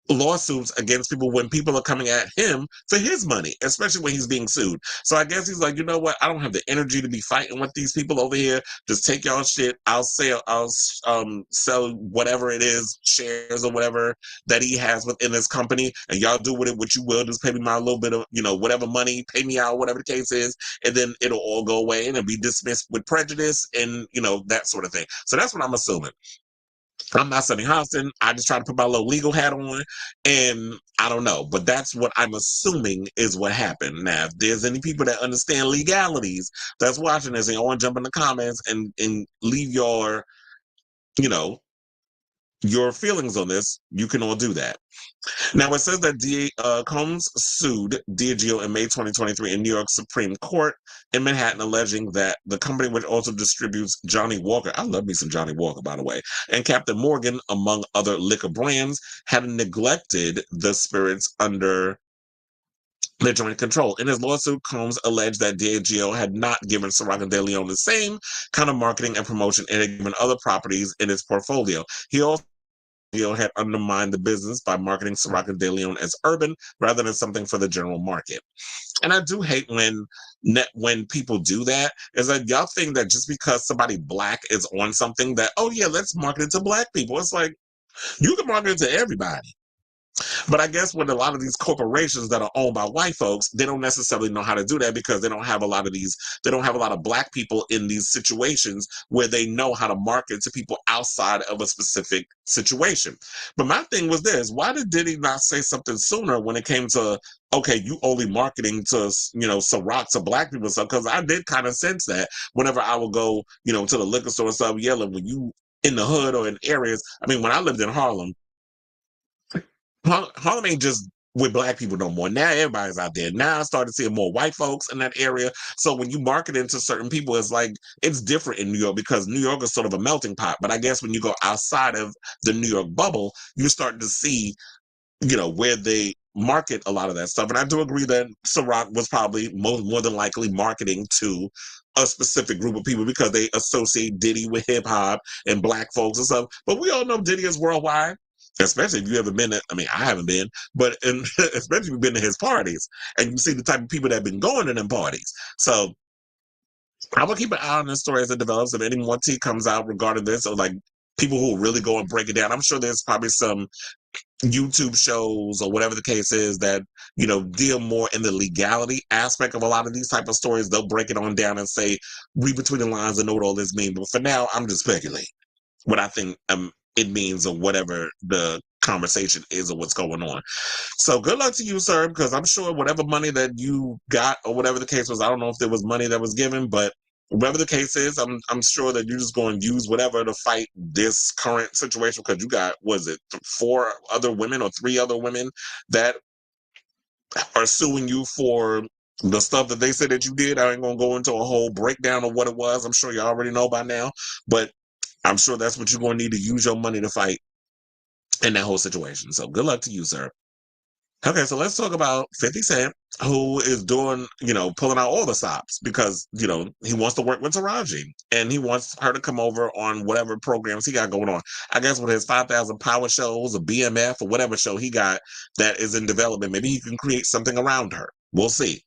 lawsuits against people when people are coming at him for his money, especially when he's being sued. So I guess he's like, you know what? I don't have the energy to be fighting with these people over here. Just take y'all shit. I'll sell whatever it is, shares or whatever that he has within his company, and y'all do with it what you will. Just pay me my little bit of, whatever money, pay me out, whatever the case is, and then it'll all go away and it'll be dismissed with prejudice and that sort of thing. So that's what I'm assuming. I'm not Sunny Hostin. I just try to put my little legal hat on, and I don't know, but that's what I'm assuming is what happened. Now, if there's any people that understand legalities that's watching this, and you want to jump in the comments and leave you know, your feelings on this, you can all do that. Now, it says that Holmes sued Diageo in May 2023 in New York Supreme Court in Manhattan, alleging that the company, which also distributes Johnny Walker — I love me some Johnny Walker, by the way — and Captain Morgan, among other liquor brands, had neglected the spirits under their joint control. In his lawsuit, Combs alleged that Diageo had not given Ciroc de Leon the same kind of marketing and promotion it had given other properties in its portfolio. He also had undermined the business by marketing Ciroc de Leon as urban rather than something for the general market. And I do hate when people do that. Is that y'all think that just because somebody black is on something that, oh yeah, let's market it to black people. It's like, you can market it to everybody. But I guess with a lot of these corporations that are owned by white folks, they don't necessarily know how to do that because they don't have they don't have a lot of black people in these situations where they know how to market to people outside of a specific situation. But my thing was this: why did Diddy not say something sooner when it came to, okay, you only marketing to, Ciroc to black people? So, because I did kind of sense that whenever I would go, to the liquor store and stuff, yelling, when you in the hood or in areas. I mean, when I lived in Harlem, Harlem ain't just with black people no more. Now everybody's out there. Now I started seeing more white folks in that area. So when you market into certain people, it's like it's different in New York because New York is sort of a melting pot. But I guess when you go outside of the New York bubble, you're starting to see, where they market a lot of that stuff. And I do agree that Ciroc was probably more than likely marketing to a specific group of people because they associate Diddy with hip hop and black folks and stuff. But we all know Diddy is worldwide. Especially if you ever been I mean, I haven't been, but especially if you've been to his parties and you see the type of people that have been going to them parties. So I will keep an eye on this story as it develops. If any more tea comes out regarding this, or like people who really go and break it down, I'm sure there's probably some YouTube shows or whatever the case is that, deal more in the legality aspect of a lot of these type of stories. They'll break it on down and say, read between the lines and know what all this means. But for now, I'm just speculating what I think it means or whatever the conversation is or what's going on. So good luck to you, sir, because I'm sure whatever money that you got or whatever the case was, I don't know if there was money that was given, but whatever the case is, I'm sure that you're just going to use whatever to fight this current situation because you got, was it 4 other women or 3 other women that are suing you for the stuff that they said that you did. I ain't going to go into a whole breakdown of what it was. I'm sure you already know by now, but I'm sure that's what you're going to need to use your money to fight in that whole situation. So good luck to you, sir. Okay, so let's talk about 50 Cent, who is doing, pulling out all the stops because, he wants to work with Taraji and he wants her to come over on whatever programs he got going on. I guess with his 5,000 Power shows or BMF or whatever show he got that is in development, maybe he can create something around her. We'll see.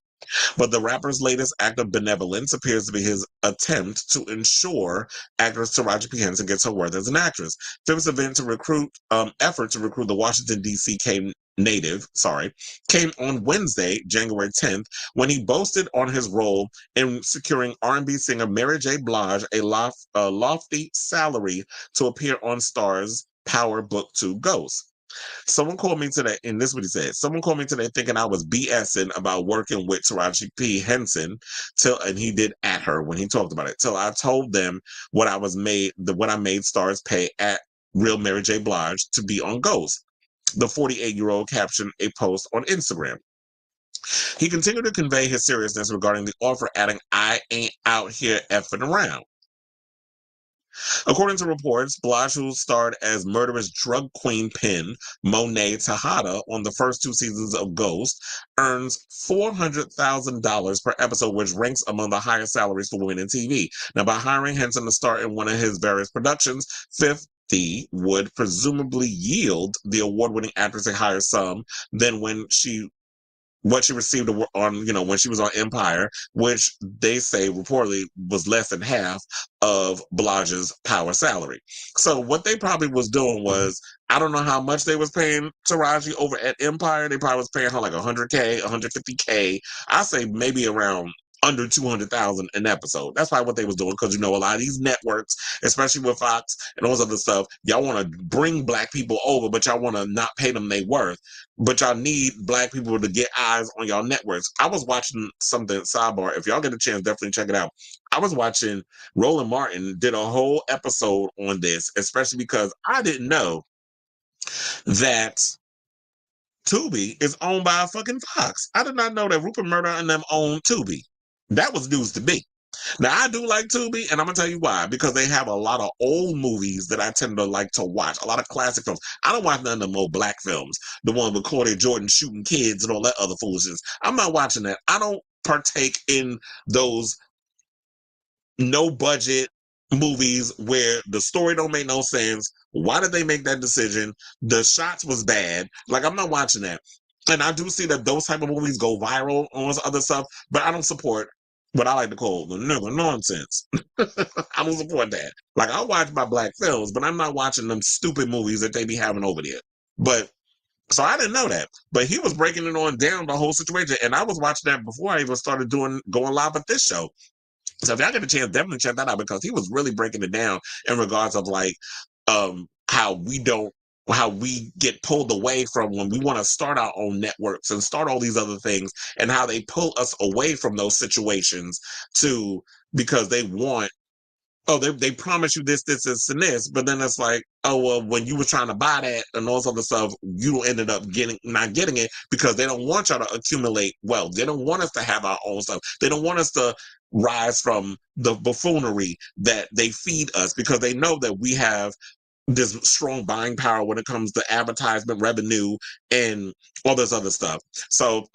But the rapper's latest act of benevolence appears to be his attempt to ensure actress Taraji P. Henson gets her worth as an actress. Fifth's effort to recruit the Washington, D.C. Came on Wednesday, January 10th, when he boasted on his role in securing R&B singer Mary J. Blige a lofty salary to appear on Star's Power Book 2 Ghost. Someone called me today, and this is what he said. Someone called me today thinking I was BSing about working with Taraji P. Henson, and he did at her when he talked about it. Till I told them what I made Stars pay at Real Mary J. Blige to be on Ghost. The 48-year-old captioned a post on Instagram. He continued to convey his seriousness regarding the offer, adding, "I ain't out here effing around." According to reports, Blige, who starred as murderous drug queen pin Monet Tejada on the first 2 seasons of Ghost, earns $400,000 per episode, which ranks among the highest salaries for women in TV. Now, by hiring Henson to star in one of his various productions, Fifth would presumably yield the award-winning actress a higher sum than what she received on, when she was on Empire, which they say reportedly was less than half of Blige's power salary. So what they probably was doing was, I don't know how much they was paying Taraji over at Empire. They probably was paying her like 100K, 150K. I say maybe around under 200,000 an episode. That's probably what they was doing, because a lot of these networks, especially with Fox and all this other stuff, y'all want to bring black people over, but y'all want to not pay them their worth. But y'all need black people to get eyes on y'all networks. I was watching something, sidebar, if y'all get a chance, definitely check it out. I was watching Roland Martin did a whole episode on this, especially because I didn't know that Tubi is owned by a fucking Fox. I did not know that Rupert Murdoch and them own Tubi. That was news to me. Now, I do like Tubi, and I'm going to tell you why. Because they have a lot of old movies that I tend to like to watch. A lot of classic films. I don't watch none of the more black films. The one with Claudia Jordan shooting kids and all that other foolishness. I'm not watching that. I don't partake in those no-budget movies where the story don't make no sense. Why did they make that decision? The shots was bad. Like, I'm not watching that. And I do see that those type of movies go viral on other stuff, but I don't support what I like to call the nigga nonsense. I don't support that. Like, I'll watch my black films, but I'm not watching them stupid movies that they be having over there. But so I didn't know that. But he was breaking it on down the whole situation. And I was watching that before I even started going live at this show. So if y'all get a chance, definitely check that out, because he was really breaking it down in regards of like how we get pulled away from when we want to start our own networks and start all these other things, and how they pull us away from those situations because they want, they promise you this, and this, but then it's like, well, when you were trying to buy that and all this other stuff, you ended up not getting it, because they don't want y'all to accumulate wealth. They don't want us to have our own stuff. They don't want us to rise from the buffoonery that they feed us, because they know that we have this strong buying power when it comes to advertisement revenue and all this other stuff. So,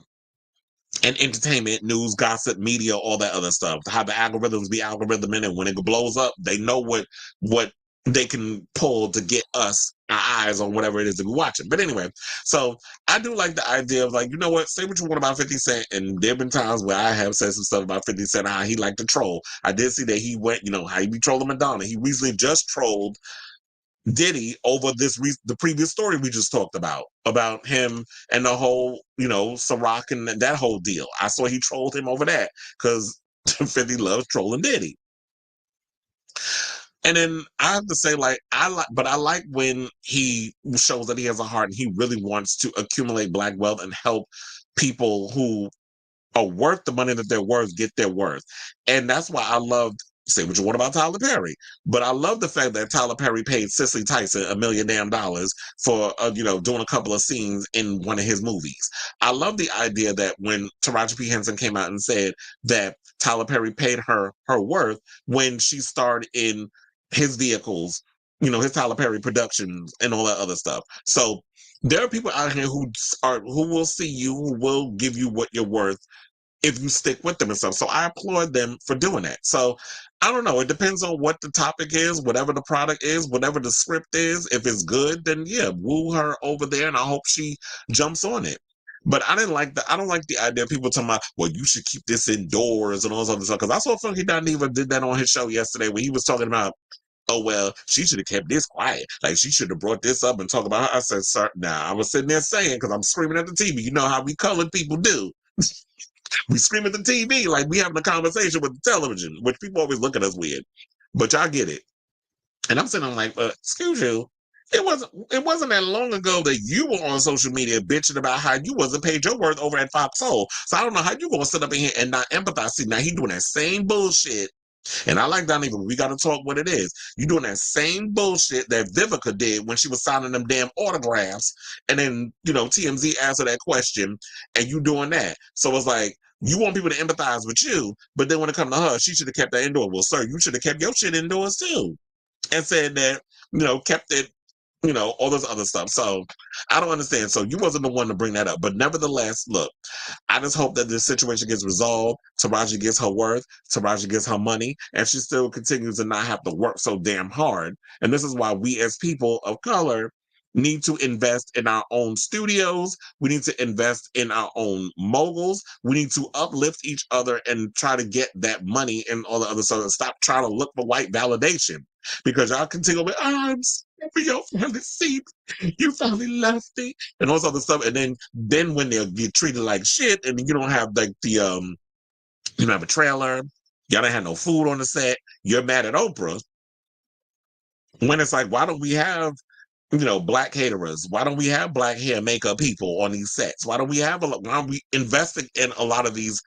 and entertainment, news, gossip, media, all that other stuff. How the algorithms be algorithming, and when it blows up, they know what they can pull to get us our eyes on whatever it is that we're watching. But anyway, so I do like the idea of, like, you know what, say what you want about 50 Cent, and there have been times where I have said some stuff about 50 Cent, how he liked to troll. I did see that he went, how he be trolling Madonna. He recently just trolled Diddy over the previous story we just talked about him and the whole, Ciroc and that whole deal. I saw he trolled him over that, because 50 loves trolling Diddy. And then I have to say, like, I like when he shows that he has a heart and he really wants to accumulate black wealth and help people who are worth the money that they're worth get their worth. And that's why I loved, say what you want about Tyler Perry, but I love the fact that Tyler Perry paid Cicely Tyson $1 million for doing a couple of scenes in one of his movies. I love the idea that when Taraji P. Henson came out and said that Tyler Perry paid her worth when she starred in his vehicles, his Tyler Perry productions and all that other stuff. So there are people out here who will see you, who will give you what you're worth if you stick with them and stuff. So I applaud them for doing that. So I don't know. It depends on what the topic is, whatever the product is, whatever the script is. If it's good, then yeah, woo her over there, and I hope she jumps on it. But I don't like the idea of people talking about, well, you should keep this indoors and all this other stuff. Because I saw Funky Dineva did that on his show yesterday, where he was talking about, oh, well, she should have kept this quiet. Like, she should have brought this up and talked about her. I said, sir, I was sitting there saying, because I'm screaming at the TV. You know how we colored people do. We scream at the TV like we having a conversation with the television, which people always look at us weird. But y'all get it. And I'm sitting there like, excuse you. It wasn't that long ago that you were on social media bitching about how you wasn't paid your worth over at Fox Soul. So I don't know how you gonna sit up in here and not empathize. See, now he doing that same bullshit. And I like Donnie, but we got to talk what it is. You doing that same bullshit that Vivica did when she was signing them damn autographs. And then, TMZ answered that question, and you doing that. So it's like, you want people to empathize with you, but then when it comes to her, she should have kept that indoors. Well, sir, you should have kept your shit indoors too. And said that, kept it all this other stuff. So I don't understand. So you wasn't the one to bring that up. But nevertheless, look, I just hope that this situation gets resolved. Taraji gets her worth. Taraji gets her money. And she still continues to not have to work so damn hard. And this is why we as people of color need to invest in our own studios. We need to invest in our own moguls. We need to uplift each other and try to get that money and all the other stuff. And stop trying to look for white validation. Because y'all continue with, I'm sorry for your family seat. You finally left me. And all this other stuff. And then when they'll get treated like shit, and you don't have like you don't have a trailer, y'all don't have no food on the set, you're mad at Oprah. When it's like, why don't we have black caterers? Why don't we have black hair makeup people on these sets? Why don't we investing in a lot of these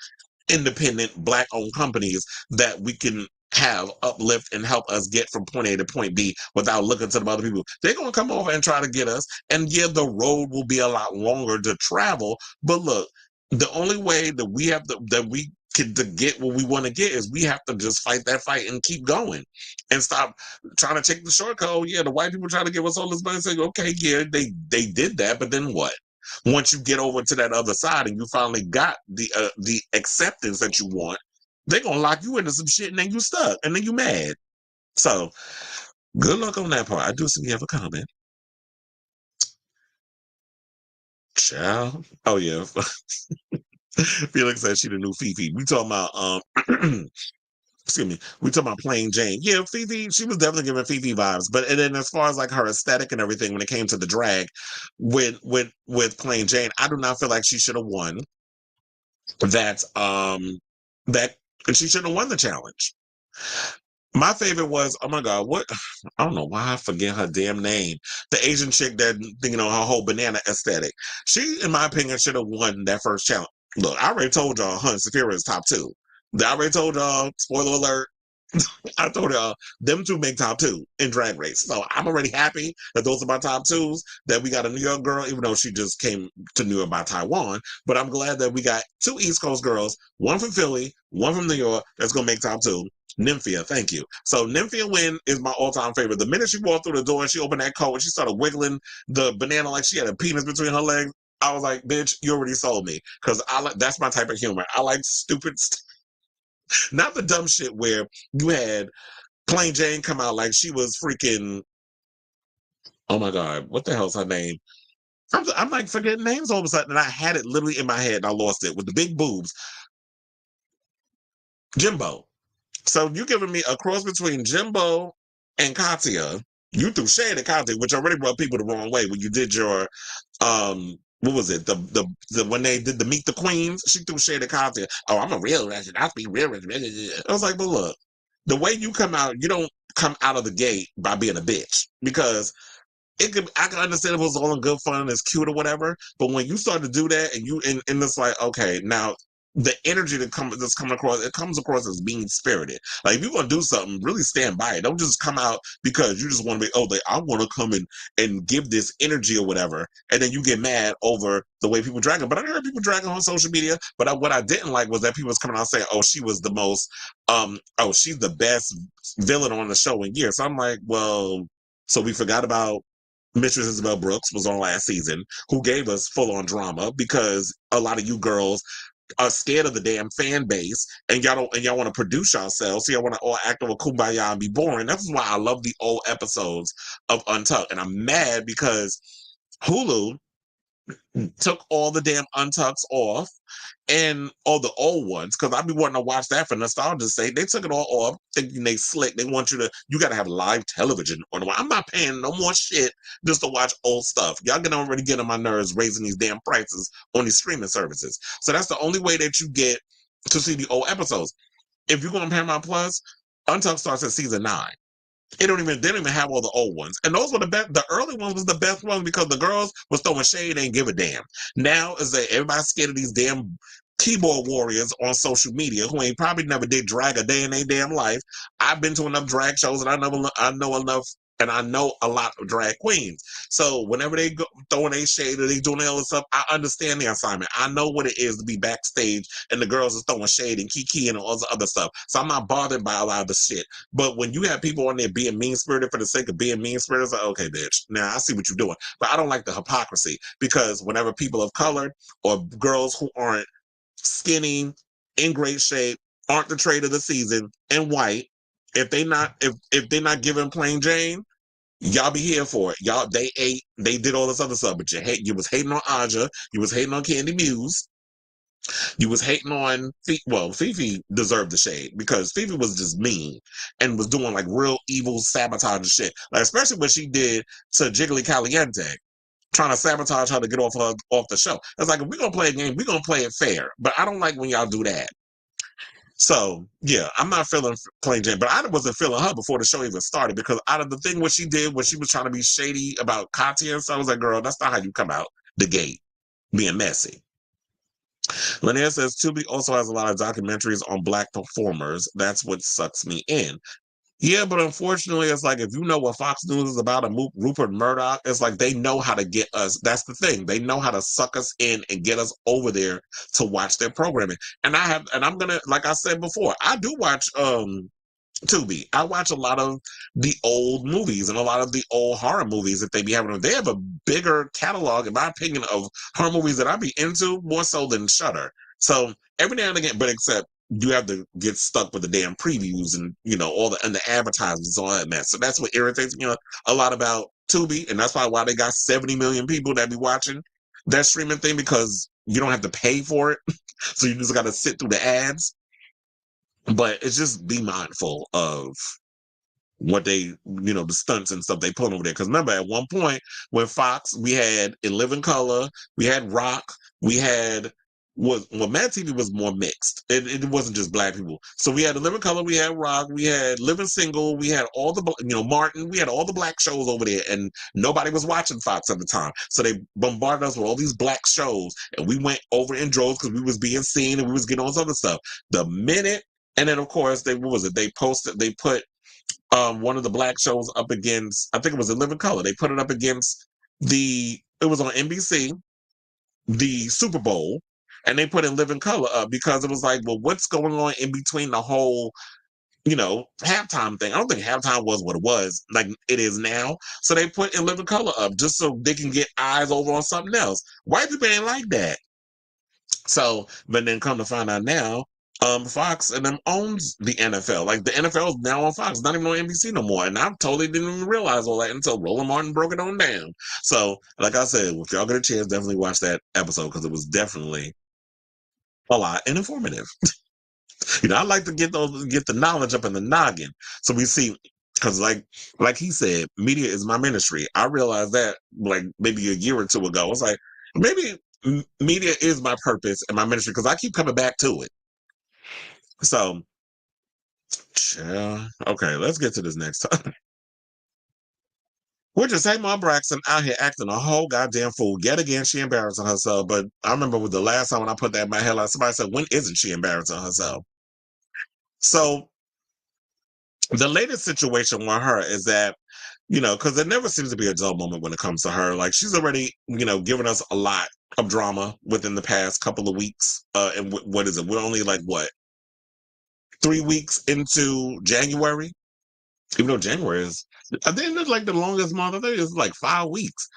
independent black owned companies that we can have uplift and help us get from point A to point B without looking to the other people? They're going to come over and try to get us. And yeah, the road will be a lot longer to travel. But look, the only way that we can to get what we want to get is we have to just fight that fight and keep going and stop trying to take the shortcut. Oh, yeah, the white people trying to give us all this money and say, okay, yeah, they did that, but then what? Once you get over to that other side and you finally got the acceptance that you want, they're gonna lock you into some shit and then you stuck and then you mad. So good luck on that part. I do see you have a comment. Child. Oh yeah. Felix said she the new Fifi. We talking about excuse me, we talking about Plain Jane. Yeah, Fifi, she was definitely giving Fifi vibes. But and then as far as like her aesthetic and everything, when it came to the drag with Plain Jane, I do not feel like she should have won that. That and she should have won the challenge. My favorite was, oh my God, what? I don't know why I forget her damn name. The Asian chick that, her whole banana aesthetic. She, in my opinion, should have won that first challenge. Look, I already told y'all Hunt Sapphira is top two. I already told y'all, spoiler alert, I told y'all, them two make top two in Drag Race. So I'm already happy that those are my top twos, that we got a New York girl, even though she just came to New York by Taiwan. But I'm glad that we got two East Coast girls, one from Philly, one from New York, that's going to make top two. Nymphia, thank you. So Nymphia Wynn is my all-time favorite. The minute she walked through the door and she opened that coat and she started wiggling the banana like she had a penis between her legs, I was like, bitch, you already sold me. Because that's my type of humor. I like stupid not the dumb shit where you had Plain Jane come out like she was freaking, oh my God, what the hell's her name? I'm like forgetting names all of a sudden, and I had it literally in my head and I lost it with the big boobs. Jimbo. So you giving me a cross between Jimbo and Katya. You threw shade at Katya, which already brought people the wrong way when you did your what was it? The when they did the Meet the Queens, she threw shade at Katya. Oh, I'm a real resident. I'll be real resident. I was like, but look, the way you come out, you don't come out of the gate by being a bitch. Because I can understand if it was all in good fun and it's cute or whatever, but when you start to do that and it's like, okay, now the energy that's coming across, it comes across as being spirited. Like if you're gonna do something, really stand by it. Don't just come out because you just want to be, I want to come and give this energy or whatever, and then you get mad over the way people drag it. But I heard people dragging on social media. But what I didn't like was that people was coming out saying, oh, she was the most, she's the best villain on the show in years. So I'm like, well, so we forgot about Mistress Isabel Brooks was on last season, who gave us full-on drama because a lot of you girls are scared of the damn fan base and y'all want to produce yourselves, so y'all want to all act over kumbaya and be boring. That's why I love the old episodes of Untucked. And I'm mad because Hulu took all the damn Untucks off and all the old ones, because I'd be wanting to watch that for nostalgia's sake. They took it all off, thinking they slick. They want you got to have live television on the wall. I'm not paying no more shit just to watch old stuff. Y'all can already get on my nerves raising these damn prices on these streaming services. So that's the only way that you get to see the old episodes. If you go on Paramount Plus, Untucked starts at season 9. They don't even have all the old ones. And those were the best. The early ones was the best ones because the girls was throwing shade and give a damn. Now is that everybody's scared of these damn keyboard warriors on social media who ain't probably never did drag a day in their damn life. I've been to enough drag shows and I know enough And I know a lot of drag queens. So whenever they go throwing a shade or they doing all this stuff, I understand the assignment. I know what it is to be backstage and the girls are throwing shade and kiki and all this other stuff. So I'm not bothered by a lot of the shit. But when you have people on there being mean-spirited for the sake of being mean-spirited, it's like, okay, bitch, now I see what you're doing. But I don't like the hypocrisy because whenever people of color or girls who aren't skinny, in great shape, aren't the trade of the season, and white, if they not giving plain Jane, y'all be here for it. Y'all, they did all this other stuff, but you was hating on Aja, you was hating on Candy Muse, you was hating on Fifi deserved the shade because Fifi was just mean and was doing like real evil sabotage shit. Like especially what she did to Jiggly Caliente, trying to sabotage her to get off the show. It's like if we're gonna play a game, we're gonna play it fair. But I don't like when y'all do that. So yeah, I'm not feeling plain Jane, but I wasn't feeling her before the show even started because out of the thing what she did when she was trying to be shady about Katya and stuff, I was like, girl, that's not how you come out the gate being messy. Lanier says Tubi also has a lot of documentaries on black performers. That's what sucks me in. Yeah, but unfortunately, it's like if you know what Fox News is about and Rupert Murdoch, it's like they know how to get us. That's the thing. They know how to suck us in and get us over there to watch their programming. And I'm gonna, like I said before, I do watch Tubi. I watch a lot of the old movies and a lot of the old horror movies that they be having. They have a bigger catalog, in my opinion, of horror movies that I be into more so than Shudder. So every now and again, but except you have to get stuck with the damn previews and all the advertisements and all that mess. So that's what irritates me a lot about Tubi, and that's why they got 70 million people that be watching that streaming thing because you don't have to pay for it, so you just got to sit through the ads. But it's just be mindful of what they, the stunts and stuff they put over there. Because remember, at one point when Fox, we had In Living Color, we had Rock, we had Mad TV was more mixed. It wasn't just black people. So we had In Living Color, we had Rock, we had Living Single, we had all the Martin, we had all the black shows over there, and nobody was watching Fox at the time. So they bombarded us with all these black shows, and we went over in droves because we was being seen and we was getting all this other stuff. The minute and then, of course, they put one of the black shows up against, I think it was In Living Color. They put it up against it was on NBC, the Super Bowl, and they put In Living Color up because it was like, well, what's going on in between the whole, halftime thing? I don't think halftime was what it was, like it is now. So they put In Living Color up just so they can get eyes over on something else. White people ain't like that. So, but then come to find out now, Fox and them owns the NFL. Like the NFL is now on Fox, not even on NBC no more. And I totally didn't even realize all that until Roland Martin broke it on down. So, like I said, if y'all get a chance, definitely watch that episode because it was definitely a lot and informative. I like to get the knowledge up in the noggin. So we see, because like he said, media is my ministry. I realized that like maybe a year or two ago. I was like, maybe media is my purpose and my ministry because I keep coming back to it. So, okay, let's get to this next topic. We're just saying, Mom Braxton out here acting a whole goddamn fool. Yet again, she embarrassing herself. But I remember with the last time when I put that in my headline, somebody said, when isn't she embarrassing herself? So the latest situation with her is that, because there never seems to be a dull moment when it comes to her. Like she's already, given us a lot of drama within the past couple of weeks. And what is it? We're only like, 3 weeks into January? Even though January is, I think it's like the longest month. I think it's like 5 weeks.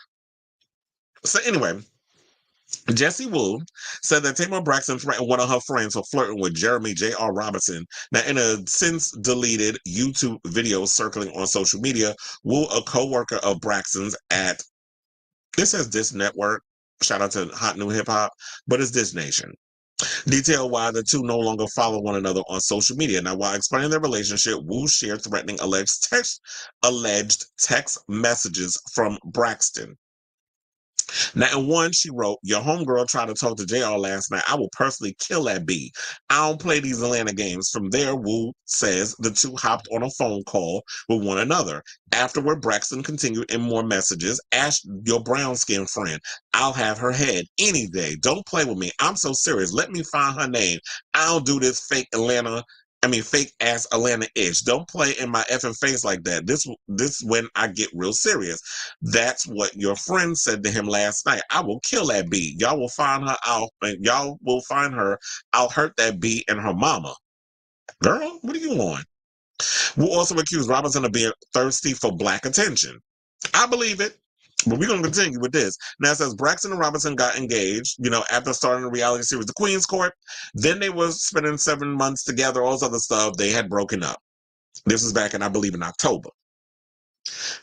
So anyway, Jessie Wu said that Tamar Braxton threatened one of her friends for flirting with Jeremy J.R. Robinson. Now, in a since deleted YouTube video circling on social media, Wu, a co-worker of Braxton's at, this says Dish Network, shout out to Hot New Hip Hop, but it's Dish Nation, detailed why the two no longer follow one another on social media. Now, while explaining their relationship, Wu shared threatening alleged text messages from Braxton. Now, in one, she wrote, "Your homegirl tried to talk to JR last night. I will personally kill that B. I don't play these Atlanta games." From there, Wu says the two hopped on a phone call with one another. Afterward, Braxton continued in more messages. "Ask your brown skinned friend. I'll have her head any day. Don't play with me. I'm so serious. Let me find her name. I don't do this fake Atlanta fake ass Atlanta-ish. Don't play in my effing face like that. This when I get real serious. That's what your friend said to him last night. I will kill that bee. Y'all will find her out, and y'all will find her. I'll hurt that bee and her mama. Girl, what are you on? We'll also accuse Robinson of being thirsty for black attention. I believe it. But we're going to continue with this. Now it says Braxton and Robinson got engaged, after starting the reality series The Queen's Court. Then they were spending 7 months together, all this other stuff. They had broken up. This was back in, I believe, in October.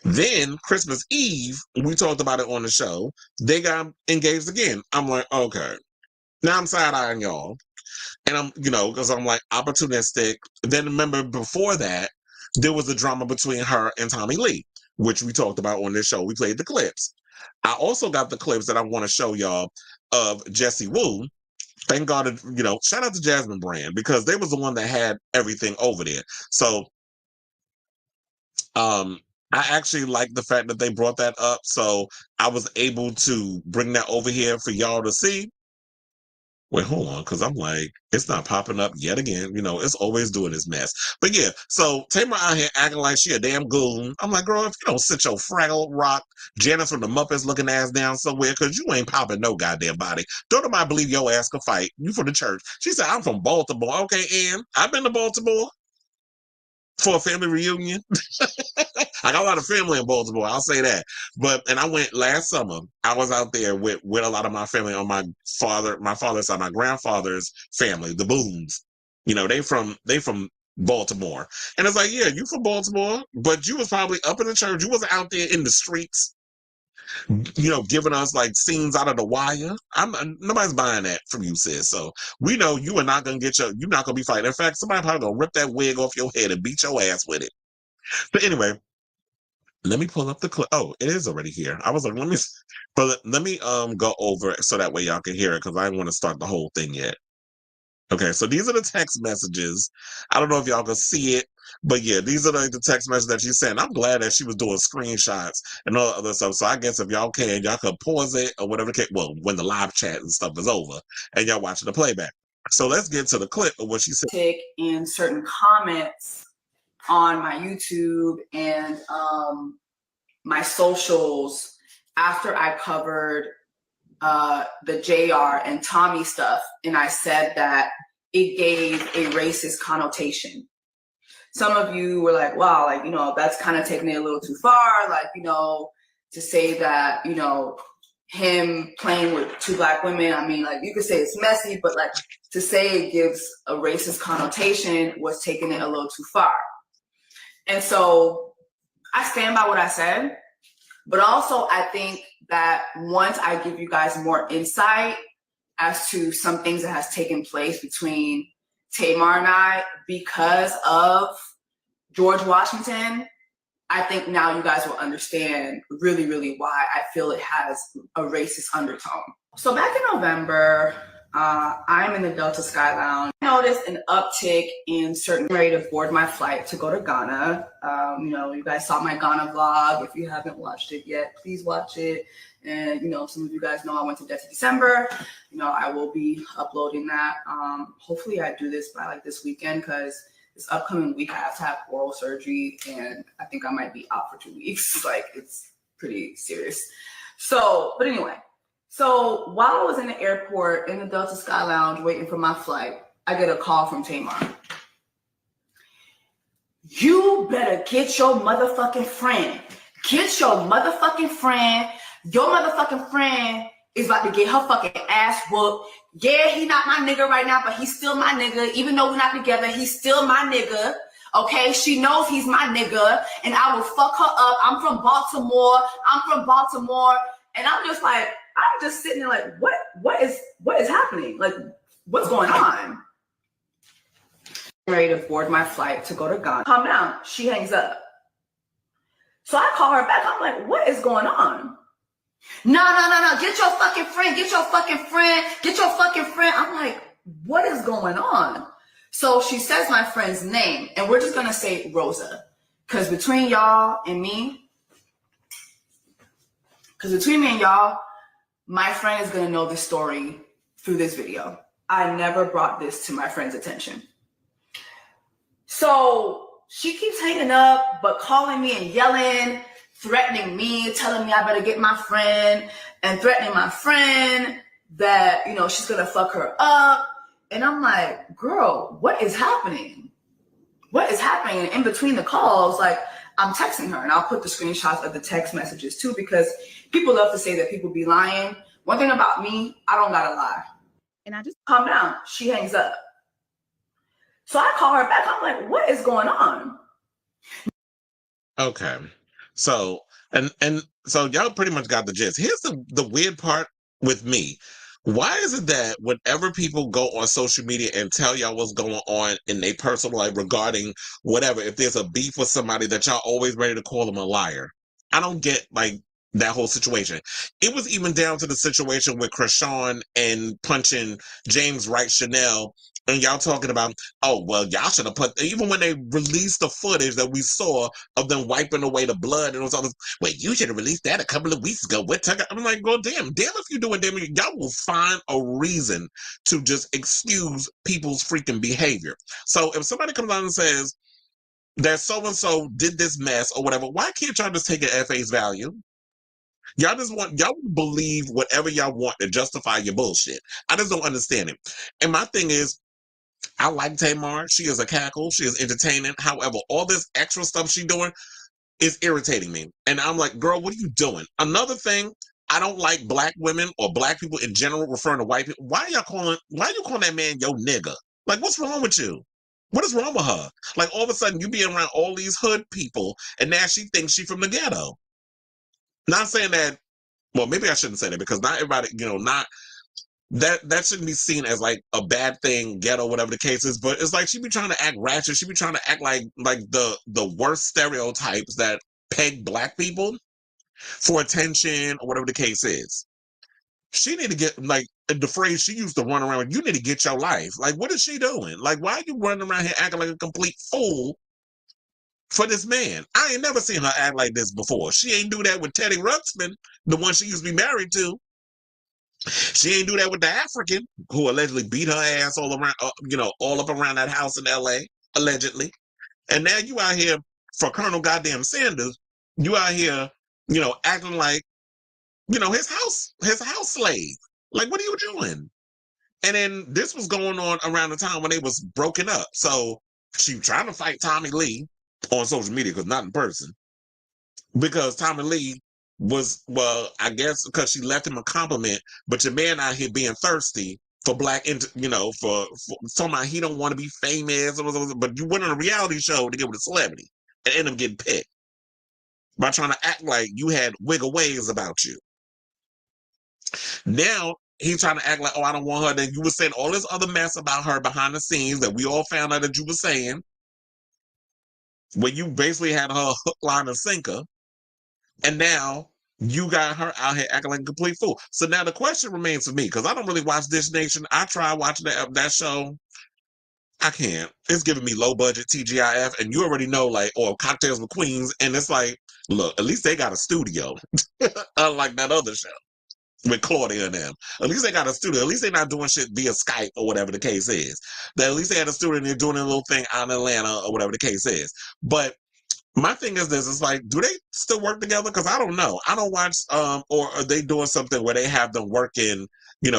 Then Christmas Eve, we talked about it on the show, they got engaged again. I'm like, okay. Now I'm side-eyeing y'all. And I'm, because I'm like opportunistic. Then remember before that, there was a drama between her and Tommy Lee, which we talked about on this show. We played the clips. I also got the clips that I want to show y'all of Jessie Woo. Thank God, shout out to Jasmine Brand because they was the one that had everything over there. So, I actually like the fact that they brought that up. So I was able to bring that over here for y'all to see. Wait, hold on, because I'm like, it's not popping up yet again. It's always doing this mess. But yeah, so Tamar out here acting like she a damn goon. I'm like, girl, if you don't sit your Fraggle Rock, Janice from the Muppets looking ass down somewhere, because you ain't popping no goddamn body. Don't nobody believe your ass can fight. You from the church. She said, I'm from Baltimore. Okay, Ann, I've been to Baltimore for a family reunion. I got a lot of family in Baltimore, I'll say that. And I went last summer. I was out there with a lot of my family on my father's side, my grandfather's family, the Boones. They from Baltimore. And it's like, yeah, you from Baltimore, but you was probably up in the church. You wasn't out there in the streets, giving us like scenes out of The Wire. Nobody's buying that from you, sis. So we know you are not gonna you're not gonna be fighting. In fact, somebody probably gonna rip that wig off your head and beat your ass with it. But anyway, let me pull up the clip. Oh, it is already here. I was like, let me go over it so that way y'all can hear it because I didn't want to start the whole thing yet. Okay, so these are the text messages. I don't know if y'all can see it, but yeah, these are the text messages that she sent. I'm glad that she was doing screenshots and all the other stuff. So I guess if y'all can, y'all could pause it or whatever. Well, when the live chat and stuff is over and y'all watching the playback. So let's get to the clip of what she said. In certain comments on my YouTube and my socials after I covered the JR and Tommy stuff, and I said that it gave a racist connotation. Some of you were like, wow, like, that's kind of taking it a little too far, like, to say that, him playing with 2 black women. I mean, like, you could say it's messy, but like to say it gives a racist connotation was taking it a little too far. And so I stand by what I said, but also I think that once I give you guys more insight as to some things that has taken place between Tamar and I because of George Washington, I think now you guys will understand really, really why I feel it has a racist undertone. So back in November, I'm in the Delta Sky Lounge. I noticed an uptick in certain ready to board my flight to go to Ghana. You guys saw my Ghana vlog. If you haven't watched it yet, please watch it. And, some of you guys know I went to December. I will be uploading that. Hopefully I do this by like this weekend because this upcoming week I have to have oral surgery and I think I might be out for 2 weeks. Like, it's pretty serious. But anyway. So while I was in the airport in the Delta Sky Lounge waiting for my flight, I get a call from Tamar. You better get your motherfucking friend. Get your motherfucking friend. Your motherfucking friend is about to get her fucking ass whooped. Yeah, he not my nigga right now, but he's still my nigga. Even though we're not together, he's still my nigga. Okay, she knows he's my nigga, and I will fuck her up. I'm from Baltimore. And I'm just like, I'm just sitting there like, what is happening? Like, what's going on? I'm ready to board my flight to go to Ghana. Calm down. She hangs up. So I call her back. I'm like, what is going on? No. Get your fucking friend. Get your fucking friend. Get your fucking friend. I'm like, what is going on? So she says my friend's name, and we're just going to say Rosa. Because between y'all and me, my friend is going to know the story through this video. I never brought this to my friend's attention. So she keeps hanging up, but calling me and yelling, threatening me, telling me I better get my friend, and threatening my friend that, you know, she's going to fuck her up. And I'm like, girl, what is happening? What is happening? And in between the calls, like, I'm texting her, and I'll put the screenshots of the text messages too, because people love to say that people be lying. One thing about me, I don't gotta lie. And I just calm down. She hangs up. So I call her back. I'm like, what is going on? Okay. So and so y'all pretty much got the gist. Here's the weird part with me. Why is it that whenever people go on social media and tell y'all what's going on in their personal life regarding whatever, if there's a beef with somebody, that y'all always ready to call them a liar? I don't get like that whole situation. It was even down to the situation with Krishan and punching James Wright Chanel, and y'all talking about, oh well, y'all should have put, even when they released the footage that we saw of them wiping away the blood and it was all this, well, you should have released that a couple of weeks ago. What Tucker? I'm like, well, damn if you do it, damn, y'all will find a reason to just excuse people's freaking behavior. So if somebody comes out and says that so-and-so did this mess or whatever, why can't y'all just take it at face value? Y'all just want, y'all believe whatever y'all want to justify your bullshit. I just don't understand it. And my thing is, I like Tamar. She is a cackle. She is entertaining. However, all this extra stuff she doing is irritating me. And I'm like, girl, what are you doing? Another thing, I don't like black women or black people in general referring to white people. Why are you calling that man yo nigga? Like, what's wrong with you? What is wrong with her? Like, all of a sudden you be around all these hood people and now she thinks she from the ghetto. Not saying that, well, maybe I shouldn't say that, because not everybody, not that shouldn't be seen as like a bad thing, ghetto, whatever the case is. But it's like she be trying to act ratchet. She be trying to act like the worst stereotypes that peg black people for attention or whatever the case is. She need to get, like, the phrase she used to run around, you need to get your life. Like, what is she doing? Like, why are you running around here acting like a complete fool for this man? I ain't never seen her act like this before. She ain't do that with Teddy Ruxpin, the one she used to be married to. She ain't do that with the African who allegedly beat her ass all around, all up around that house in L.A., allegedly. And now you out here for Colonel goddamn Sanders. You out here, acting like, his house slave. Like, what are you doing? And then this was going on around the time when they was broken up. So she trying to fight Tommy Lee on social media, because not in person. Because Tommy Lee was, well, I guess because she left him a compliment, but your man out here being thirsty for black, for somehow he don't want to be famous, but you went on a reality show to get with a celebrity and end up getting picked by trying to act like you had wiggle ways about you. Now he's trying to act like, oh, I don't want her. Then you were saying all this other mess about her behind the scenes that we all found out that you were saying, where you basically had her hook, line, and sinker. And now you got her out here acting like a complete fool. So now the question remains for me, because I don't really watch Dish Nation. I try watching that show. I can't. It's giving me low budget TGIF, and you already know, like, or Cocktails with Queens, and it's like, look, at least they got a studio, unlike that other show with Claudia and them. At least they got a studio. At least they're not doing shit via Skype or whatever the case is. At least they had a studio and they're doing a little thing out in Atlanta or whatever the case is. But my thing is this, it's like, do they still work together? Because I don't know. I don't watch, or are they doing something where they have them working,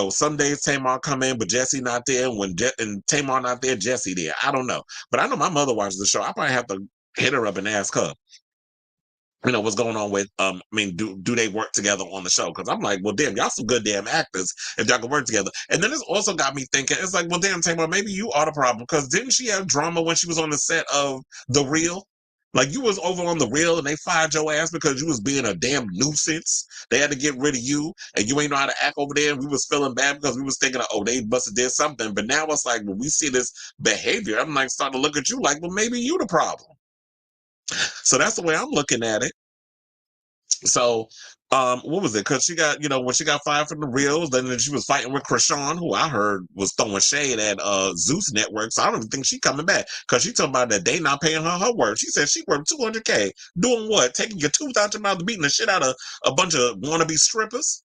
some days Tamar come in, but Jessie not there. And Tamar not there, Jessie there. I don't know. But I know my mother watches the show. I probably have to hit her up and ask her, what's going on with, do they work together on the show? Because I'm like, well, damn, y'all some good damn actors if y'all can work together. And then it's also got me thinking, it's like, well, damn, Tamar, maybe you are the problem. Because didn't she have drama when she was on the set of The Real? Like, you was over on The Real and they fired your ass because you was being a damn nuisance. They had to get rid of you and you ain't know how to act over there. And we was feeling bad because we was thinking, oh, they must have did something. But now it's like, when we see this behavior, I'm like starting to look at you like, well, maybe you the problem. So that's the way I'm looking at it. So, what was it? Because she got, when she got fired from The Reels, then she was fighting with Krishan, who I heard was throwing shade at Zeus Network. So I don't even think she coming back, because she talking about that they not paying her worth. She said she worked $200K doing what? Taking your tooth out your mouth, beating the shit out of a bunch of wannabe strippers.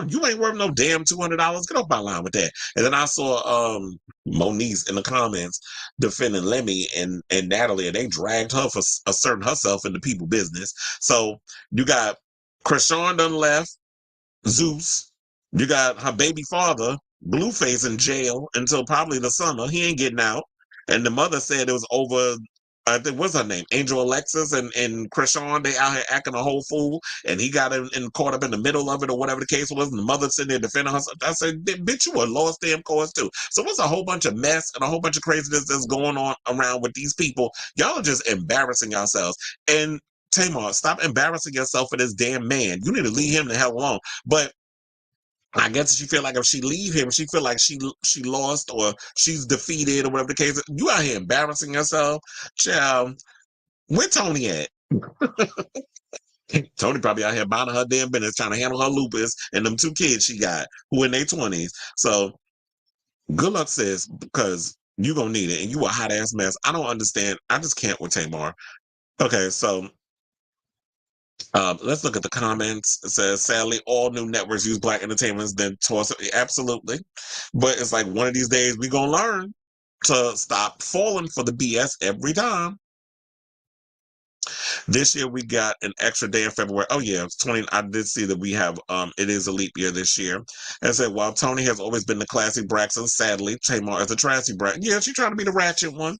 You ain't worth no damn $200. Get off my line with that. And then I saw Moniece in the comments defending Lemmy and Natalie, and they dragged her for asserting herself in the people business. So you got Krishan done left, Zeus. You got her baby father, Blueface, in jail until probably the summer. He ain't getting out. And the mother said it was over. I think what's her name? Angel Alexis and Krishan, they out here acting a whole fool, and he got caught up in the middle of it or whatever the case was, and the mother sitting there defending herself. I said, bitch, you a lost damn cause too. So it's a whole bunch of mess and a whole bunch of craziness that's going on around with these people. Y'all are just embarrassing yourselves. And Tamar, stop embarrassing yourself for this damn man. You need to leave him the hell alone. But I guess she feel like if she leave him, she feel like she lost or she's defeated or whatever the case is. You out here embarrassing yourself. Child, where Tony at? Tony probably out here minding her damn business, trying to handle her lupus and them 2 kids she got who in their 20s. So good luck, sis, because you gonna need it. And you a hot ass mess. I don't understand. I just can't with Tamar. Okay, so let's look at the comments. It says, sadly, all new networks use black entertainment, then toss it. Absolutely. But it's like one of these days we going to learn to stop falling for the BS every time. This year we got an extra day in February. Oh yeah, it's 20. I did see that we have it is a leap year this year. And I said, while Tony has always been the classy Braxton, sadly, Tamar is the trashy Braxton. Yeah, she's trying to be the ratchet one.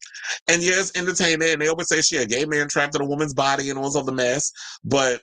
And yeah, it's entertaining. And they always say she a gay man trapped in a woman's body and all this other mess. But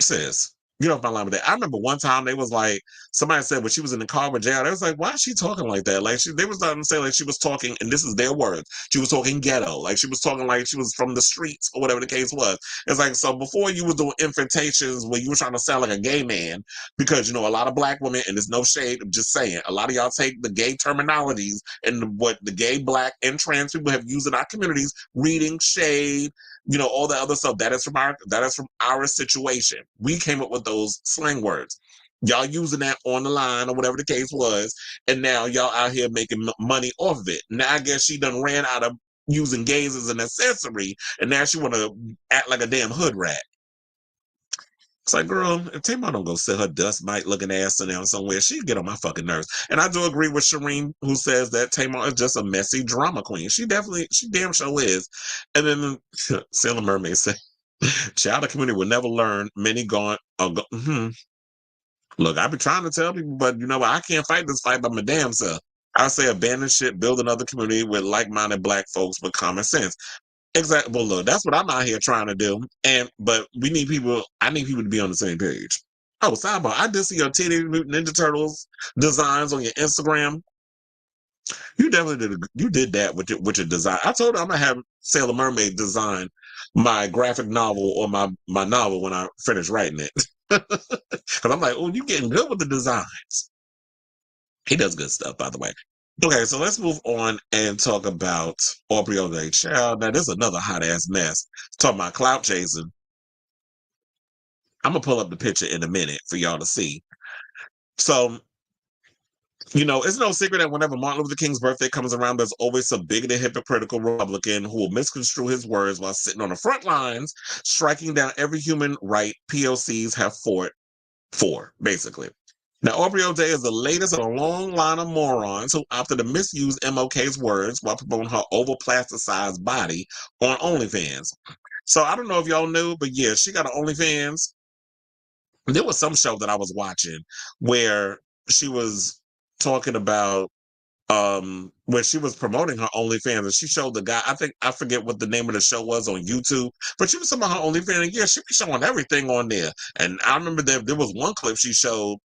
sis, get off my line with that. I remember one time they was like, somebody said when she was in the car with jail, they was like, why is she talking like that? Like they was starting to say like she was talking, and this is their words, she was talking ghetto, like she was talking like she was from the streets or whatever the case was. It's like, so before you was doing infiltrations where you were trying to sound like a gay man, because a lot of black women, and there's no shade, I'm just saying, a lot of y'all take the gay terminologies and what the gay, black, and trans people have used in our communities, reading shade, all the other stuff. That is from our situation. We came up with those slang words. Y'all using that on the line or whatever the case was, and now y'all out here making money off of it. Now I guess she done ran out of using gays as an accessory, and now she want to act like a damn hood rat. It's like, girl, if Tamar don't go sit her dust mite looking ass down somewhere, she'd get on my fucking nerves. And I do agree with Shireen, who says that Tamar is just a messy drama queen. She damn sure is. And then Sailor Mermaid said, child, the community will never learn. Many gone. Look, I be trying to tell people, but you know what? I can't fight this fight by my damn self. I say abandon shit, build another community with like-minded black folks with common sense. Exactly. Well, look, that's what I'm out here trying to do. But we need people. I need people to be on the same page. Oh, sidebar. I did see your Teenage Mutant Ninja Turtles designs on your Instagram. You definitely did that with your design. I told her I'm gonna have Sailor Mermaid design my graphic novel or my novel when I finish writing it. Because I'm like, oh, you getting good with the designs. He does good stuff, by the way. Okay, so let's move on and talk about Aubrey O'Day. Child, now this is another hot ass mess. Talking about clout chasing. I'm gonna pull up the picture in a minute for y'all to see. So, it's no secret that whenever Martin Luther King's birthday comes around, there's always some bigoted, hypocritical Republican who will misconstrue his words while sitting on the front lines, striking down every human right POCs have fought for, basically. Now, Aubrey O'Day is the latest in a long line of morons who opted to misuse MLK's words while promoting her over-plasticized body on OnlyFans. So I don't know if y'all knew, but yeah, she got an OnlyFans. There was some show that I was watching where she was talking about where she was promoting her OnlyFans, and she showed the guy, I forget what the name of the show was on YouTube, but she was talking about her OnlyFans, and yeah, she be showing everything on there. And I remember that there was one clip she showed,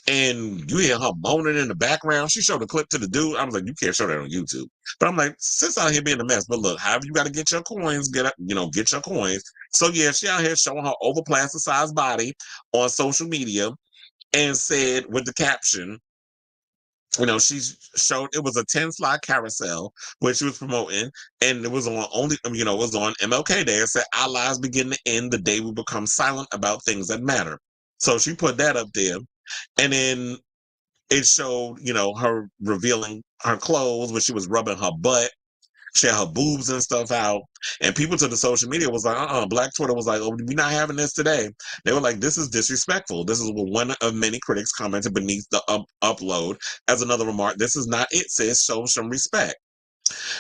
and you hear her moaning in the background. She showed a clip to the dude. I was like, you can't show that on YouTube. But I'm like, sis out here being a mess. But look, however you got to get your coins, get your coins. So yeah, she out here showing her over-plasticized body on social media, and said with the caption, she showed it was a 10-slide carousel where she was promoting, and it was on it was on MLK Day. It said, our lives begin to end the day we become silent about things that matter. So she put that up there. And then it showed, her revealing her clothes when she was rubbing her butt. She had her boobs and stuff out, and people to the social media was like, Black Twitter was like, oh, we're not having this today. They were like, this is disrespectful. This is what one of many critics commented beneath the upload as another remark. This is not it, sis. Show some respect.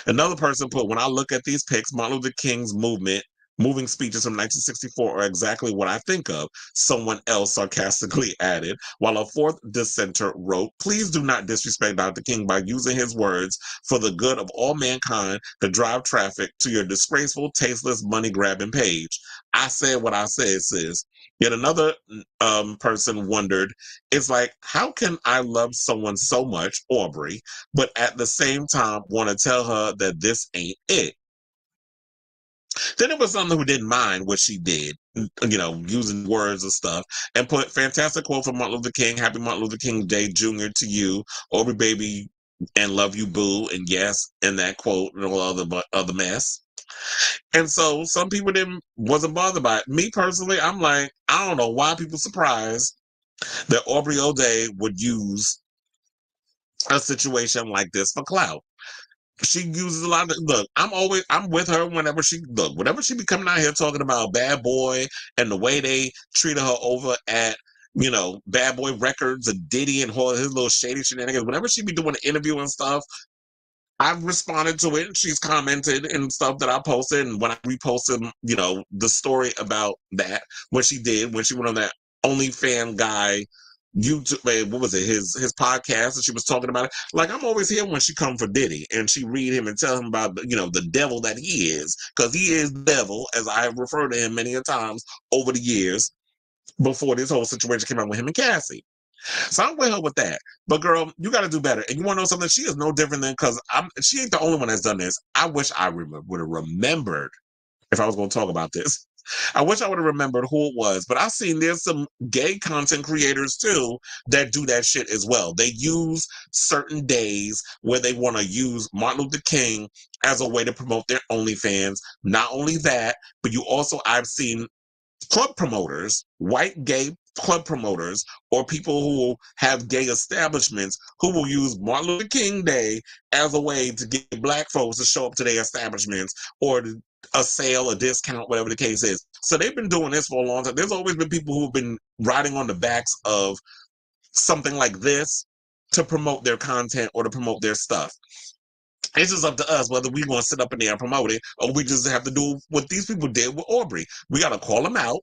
Another person put, when I look at these pics, Martin Luther King's moving speeches from 1964 are exactly what I think of. Someone else sarcastically added, while a fourth dissenter wrote, please do not disrespect Dr. King by using his words for the good of all mankind to drive traffic to your disgraceful, tasteless, money-grabbing page. I said what I said, sis. Yet another person wondered, it's like, how can I love someone so much, Aubrey, but at the same time want to tell her that this ain't it? Then it was someone who didn't mind what she did, using words and stuff, and put fantastic quote from Martin Luther King, Happy Martin Luther King Day Jr. to you, Aubrey baby, and love you boo, and yes, and that quote and all other mess. And so some people wasn't bothered by it. Me personally, I'm like, I don't know why people surprised that Aubrey O'Day would use a situation like this for clout. She uses a lot of I'm with her whenever she be coming out here talking about Bad Boy and the way they treated her over at Bad Boy Records and Diddy and all his little shady shenanigans. Whenever she be doing an interview and stuff, I've responded to it. She's commented and stuff that I posted, and when I reposted, the story about that, when she went on that OnlyFans guy YouTube, what was it, his podcast, and she was talking about it. Like, I'm always here when she come for Diddy, and she read him and tell him about the devil that he is, because he is the devil, as I have referred to him many a times over the years before this whole situation came out with him and Cassie. So I'm with her with that. But girl, you got to do better. And you want to know something? She is no different than, because she ain't the only one that's done this. I wish I would have remembered if I was going to talk about this. I wish I would have remembered who it was. But I've seen there's some gay content creators too that do that shit as well. They use certain days where they want to use Martin Luther King as a way to promote their OnlyFans. Not only that, but I've seen club promoters, white gay club promoters, or people who have gay establishments who will use Martin Luther King Day as a way to get black folks to show up to their establishments or a sale, a discount, whatever the case is. So they've been doing this for a long time. There's always been people who've been riding on the backs of something like this to promote their content or to promote their stuff. It's just up to us whether we want to sit up in there and promote it, or we just have to do what these people did with Aubrey. We got to call them out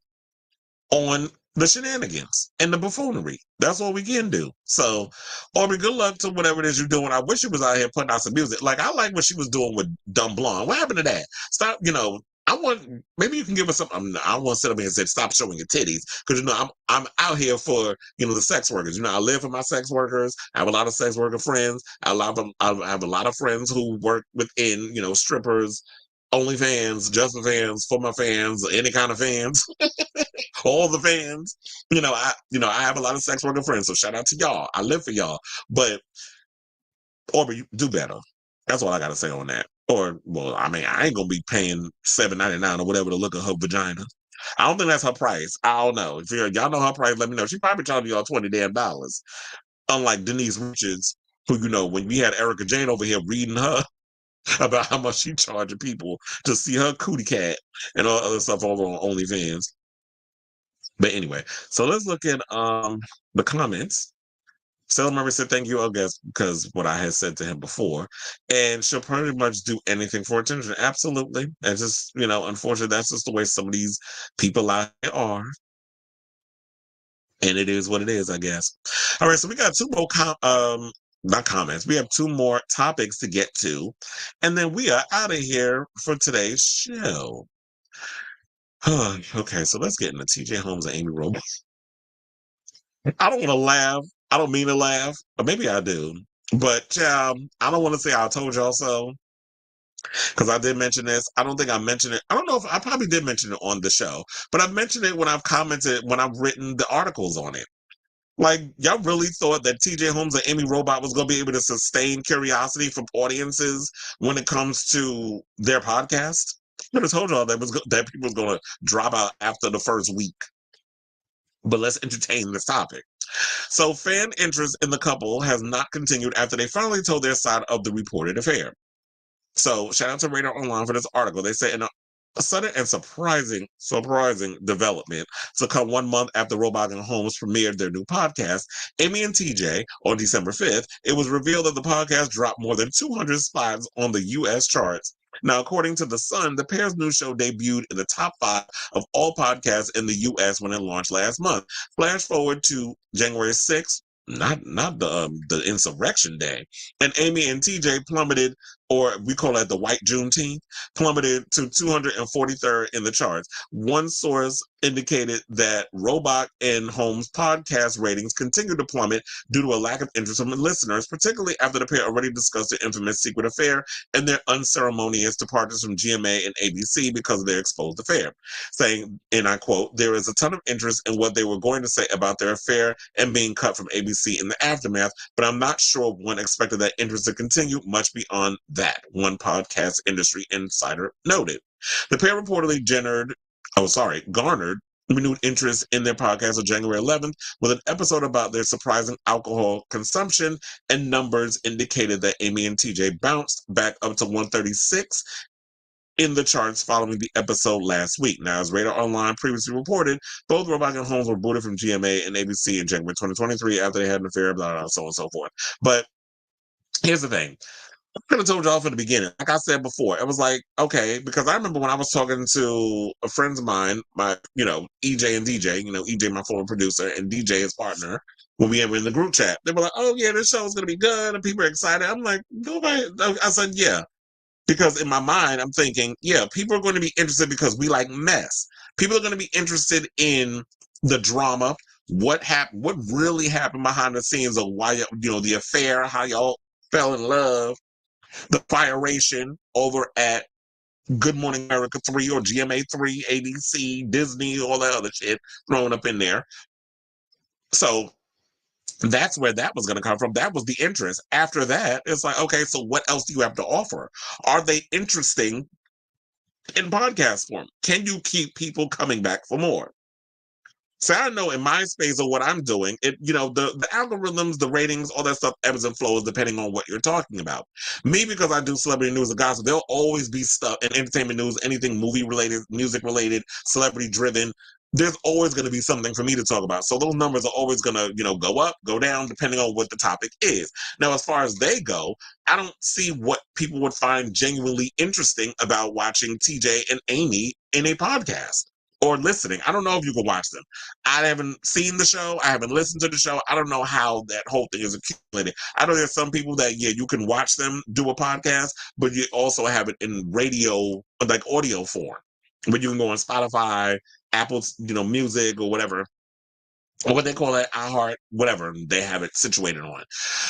on the shenanigans and the buffoonery. That's all we can do. So, Aubrey, good luck to whatever it is you're doing. I wish you was out here putting out some music. Like, I like what she was doing with Dumb Blonde. What happened to that? Stop, maybe you can give us something. I don't want to sit up here and say, stop showing your titties. Because, I'm out here for, the sex workers. I live for my sex workers. I have a lot of sex worker friends. I have a lot of friends who work within, strippers, OnlyFans, just for fans, for my fans, any kind of fans. All the fans, I have a lot of sex worker friends, so shout out to y'all. I live for y'all. But Aubrey, you do better. That's all I gotta say on that. Or, well, I mean, I ain't gonna be paying $7.99 or whatever to look at her vagina. I don't think that's her price. I don't know. If y'all know her price, let me know. She probably charging y'all $20 damn. Unlike Denise Richards, who when we had Erica Jane over here reading her about how much she charging people to see her cootie cat and all other stuff over on OnlyFans. But anyway, so let's look at the comments. Stella Murray said, thank you, I guess, because what I had said to him before. And she'll pretty much do anything for attention. Absolutely. And just, unfortunately, that's just the way some of these people out there are. And it is what it is, I guess. All right, so we got two more not comments. We have two more topics to get to. And then we are out of here for today's show. Okay, so let's get into TJ Holmes and Amy Robach. I don't want to laugh. I don't mean to laugh, or maybe I do. But I don't want to say I told y'all so, because I did mention this. I don't think I mentioned it. I don't know if I probably did mention it on the show, but I've mentioned it when I've commented, when I've written the articles on it. Like, y'all really thought that TJ Holmes and Amy Robach was going to be able to sustain curiosity from audiences when it comes to their podcast? I never told y'all that people was going to drop out after the first week. But let's entertain this topic. So, fan interest in the couple has not continued after they finally told their side of the reported affair. So shout out to Radar Online for this article. They say in a sudden and surprising development to come 1 month after Robach and Holmes premiered their new podcast, Emmy and TJ, on December 5th, it was revealed that the podcast dropped more than 200 spots on the U.S. charts. Now, according to The Sun, the pair's new show debuted in the top 5 of all podcasts in the U.S. when it launched last month. Flash forward to January 6th, not the insurrection day, and Amy and TJ plummeted, or we call that the white Juneteenth, plummeted to 243rd in the charts. One source indicated that Robach and Holmes' podcast ratings continued to plummet due to a lack of interest from listeners, particularly after the pair already discussed their infamous secret affair and their unceremonious departures from GMA and ABC because of their exposed affair, saying, and I quote, "There is a ton of interest in what they were going to say about their affair and being cut from ABC in the aftermath, but I'm not sure one expected that interest to continue much beyond that," one podcast industry insider noted. The pair reportedly garnered renewed interest in their podcast on January 11th with an episode about their surprising alcohol consumption, and numbers indicated that Amy and TJ bounced back up to 136 in the charts following the episode last week. Now, as Radar Online previously reported, both Robach and Holmes were booted from GMA and ABC in January 2023 after they had an affair, blah, blah, blah, so on and so forth. But here's the thing. I could have told y'all from the beginning. Like I said before, it was like, okay, because I remember when I was talking to a friends of mine, my, EJ and DJ, EJ, my former producer, and DJ, his partner, when we were in the group chat, they were like, oh yeah, this show is going to be good, and people are excited. I'm like, nobody, I said, yeah. Because in my mind, I'm thinking, yeah, people are going to be interested because we like mess. People are going to be interested in the drama, what happened, what really happened behind the scenes of why, the affair, how y'all fell in love, the firation over at Good Morning America 3 or GMA 3, ABC, Disney, all that other shit thrown up in there. So that's where that was going to come from. That was the interest. After that, it's like, okay, so what else do you have to offer? Are they interesting in podcast form? Can you keep people coming back for more? So I know in my space of what I'm doing, the algorithms, the ratings, all that stuff ebbs and flows depending on what you're talking about. Me, because I do celebrity news and gossip, there'll always be stuff in entertainment news, anything movie related, music related, celebrity driven. There's always going to be something for me to talk about. So those numbers are always going to, go up, go down, depending on what the topic is. Now, as far as they go, I don't see what people would find genuinely interesting about watching TJ and Amy in a podcast or listening. I don't know if you can watch them. I haven't seen the show. I haven't listened to the show. I don't know how that whole thing is accumulated. I know there's some people that, you can watch them do a podcast, but you also have it in radio, like audio form. But you can go on Spotify, Apple, Music or whatever, or what they call it, iHeart, whatever they have it situated on.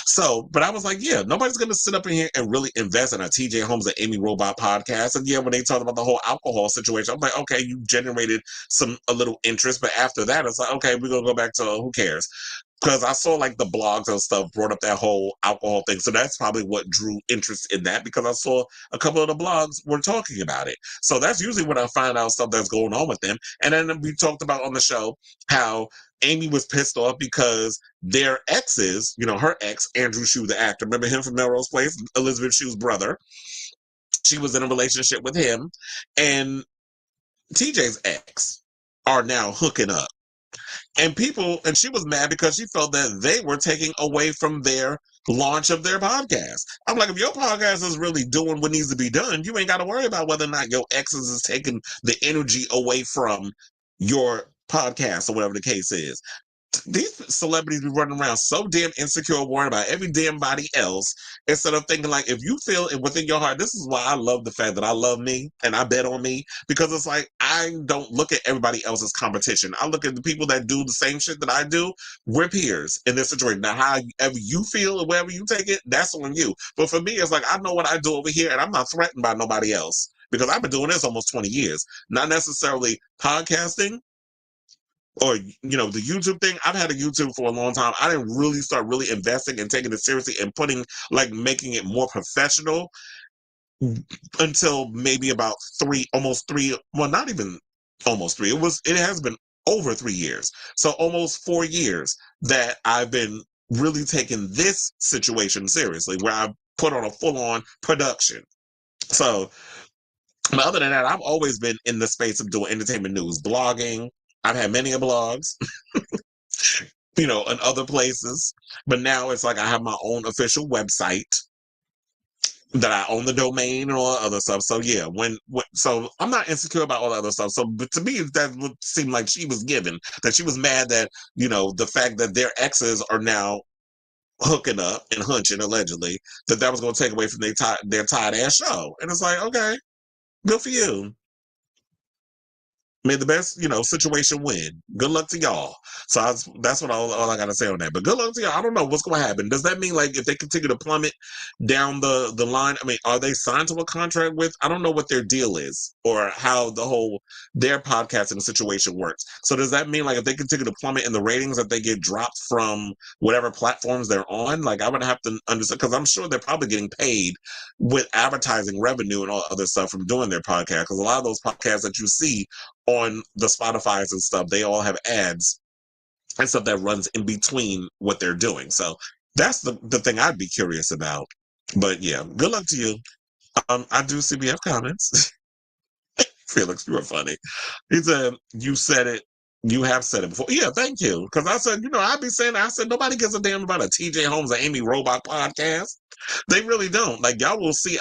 So, but I was like, yeah, nobody's going to sit up in here and really invest in a TJ Holmes and Amy Robach podcast. And yeah, when they talked about the whole alcohol situation, I'm like, okay, you generated a little interest. But after that, it's like, okay, we're going to go back to who cares? Because I saw like the blogs and stuff brought up that whole alcohol thing. So that's probably what drew interest in that, because I saw a couple of the blogs were talking about it. So that's usually when I find out stuff that's going on with them. And then we talked about on the show how Amy was pissed off because their exes, her ex, Andrew Shue, the actor, remember him from Melrose Place, Elizabeth Shue's brother. She was in a relationship with him. And TJ's ex are now hooking up. And she was mad because she felt that they were taking away from their launch of their podcast. I'm like, if your podcast is really doing what needs to be done, you ain't got to worry about whether or not your exes is taking the energy away from your podcast or whatever the case is. These celebrities be running around so damn insecure, worrying about every damn body else, instead of thinking like, if you feel it within your heart, this is why I love the fact that I love me and I bet on me, because it's like, I don't look at everybody else's competition. I look at the people that do the same shit that I do. We're peers in this situation. Now, however you feel or wherever you take it, that's on you. But for me, it's like, I know what I do over here and I'm not threatened by nobody else, because I've been doing this almost 20 years. Not necessarily podcasting, or the YouTube thing. I've had a YouTube for a long time. I didn't really start investing and taking it seriously and making it more professional until maybe about almost three, well, not even almost three. It has been over 3 years. So almost 4 years that I've been really taking this situation seriously, where I put on a full-on production. So, but other than that, I've always been in the space of doing entertainment news, blogging. I've had many a blogs, in other places. But now it's like I have my own official website that I own the domain and all that other stuff. So yeah, so I'm not insecure about all the other stuff. So, but to me, that would seem like she was given that she was mad that the fact that their exes are now hooking up and hunching allegedly that was going to take away from their tired ass show. And it's like, okay, good for you. May the best, situation win. Good luck to y'all. So that's what all I got to say on that. But good luck to y'all. I don't know what's going to happen. Does that mean like if they continue to plummet down the line? I mean, are they signed to a contract with? I don't know what their deal is or how their podcasting situation works. So does that mean like if they continue to plummet in the ratings that they get dropped from whatever platforms they're on? Like I would have to understand because I'm sure they're probably getting paid with advertising revenue and all other stuff from doing their podcast. Because a lot of those podcasts that you see on the Spotify's and stuff, they all have ads and stuff that runs in between what they're doing. So that's the thing I'd be curious about. But yeah, good luck to you. I do see we have comments. Felix, you are funny. He said, you said it. You have said it before. Yeah, thank you. Because I said, I said, nobody gives a damn about a TJ Holmes or Amy Robach podcast. They really don't. Like, y'all will see,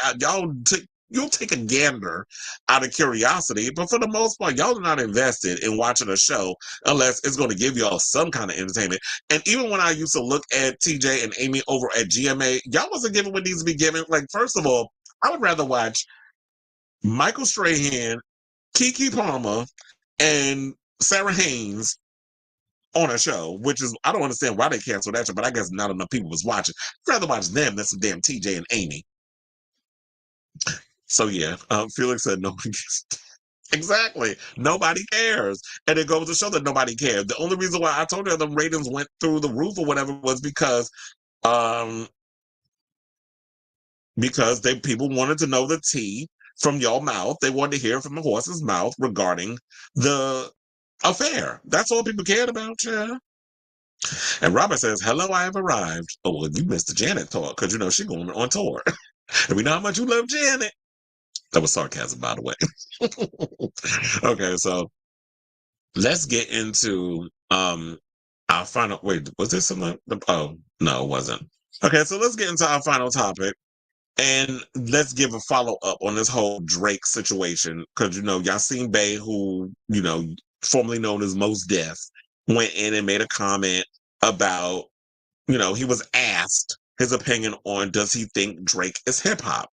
you'll take a gander out of curiosity, but for the most part, y'all are not invested in watching a show unless it's going to give y'all some kind of entertainment. And even when I used to look at TJ and Amy over at GMA, y'all wasn't giving what needs to be given. Like, first of all, I would rather watch Michael Strahan, Keke Palmer, and Sarah Haynes on a show, which is, I don't understand why they canceled that show, but I guess not enough people was watching. I'd rather watch them than some damn TJ and Amy. So yeah, Felix said nobody cares. Exactly. Nobody cares. And it goes to show that nobody cares. The only reason why I told her the ratings went through the roof or whatever was um because people wanted to know the tea from your mouth. They wanted to hear from the horse's mouth regarding the affair. That's all people cared about, yeah. And Robert says, hello, I have arrived. Oh, well, you missed the Janet talk because she's going on tour. And we know how much you love Janet. That was sarcasm, by the way. Okay, so let's get into our final. Wait, was this something? Oh, no, it wasn't. Okay, so let's get into our final topic. And let's give a follow up on this whole Drake situation. Because, Yasiin Bey, who, formerly known as Mos Def, went in and made a comment about, he was asked his opinion on does he think Drake is hip hop?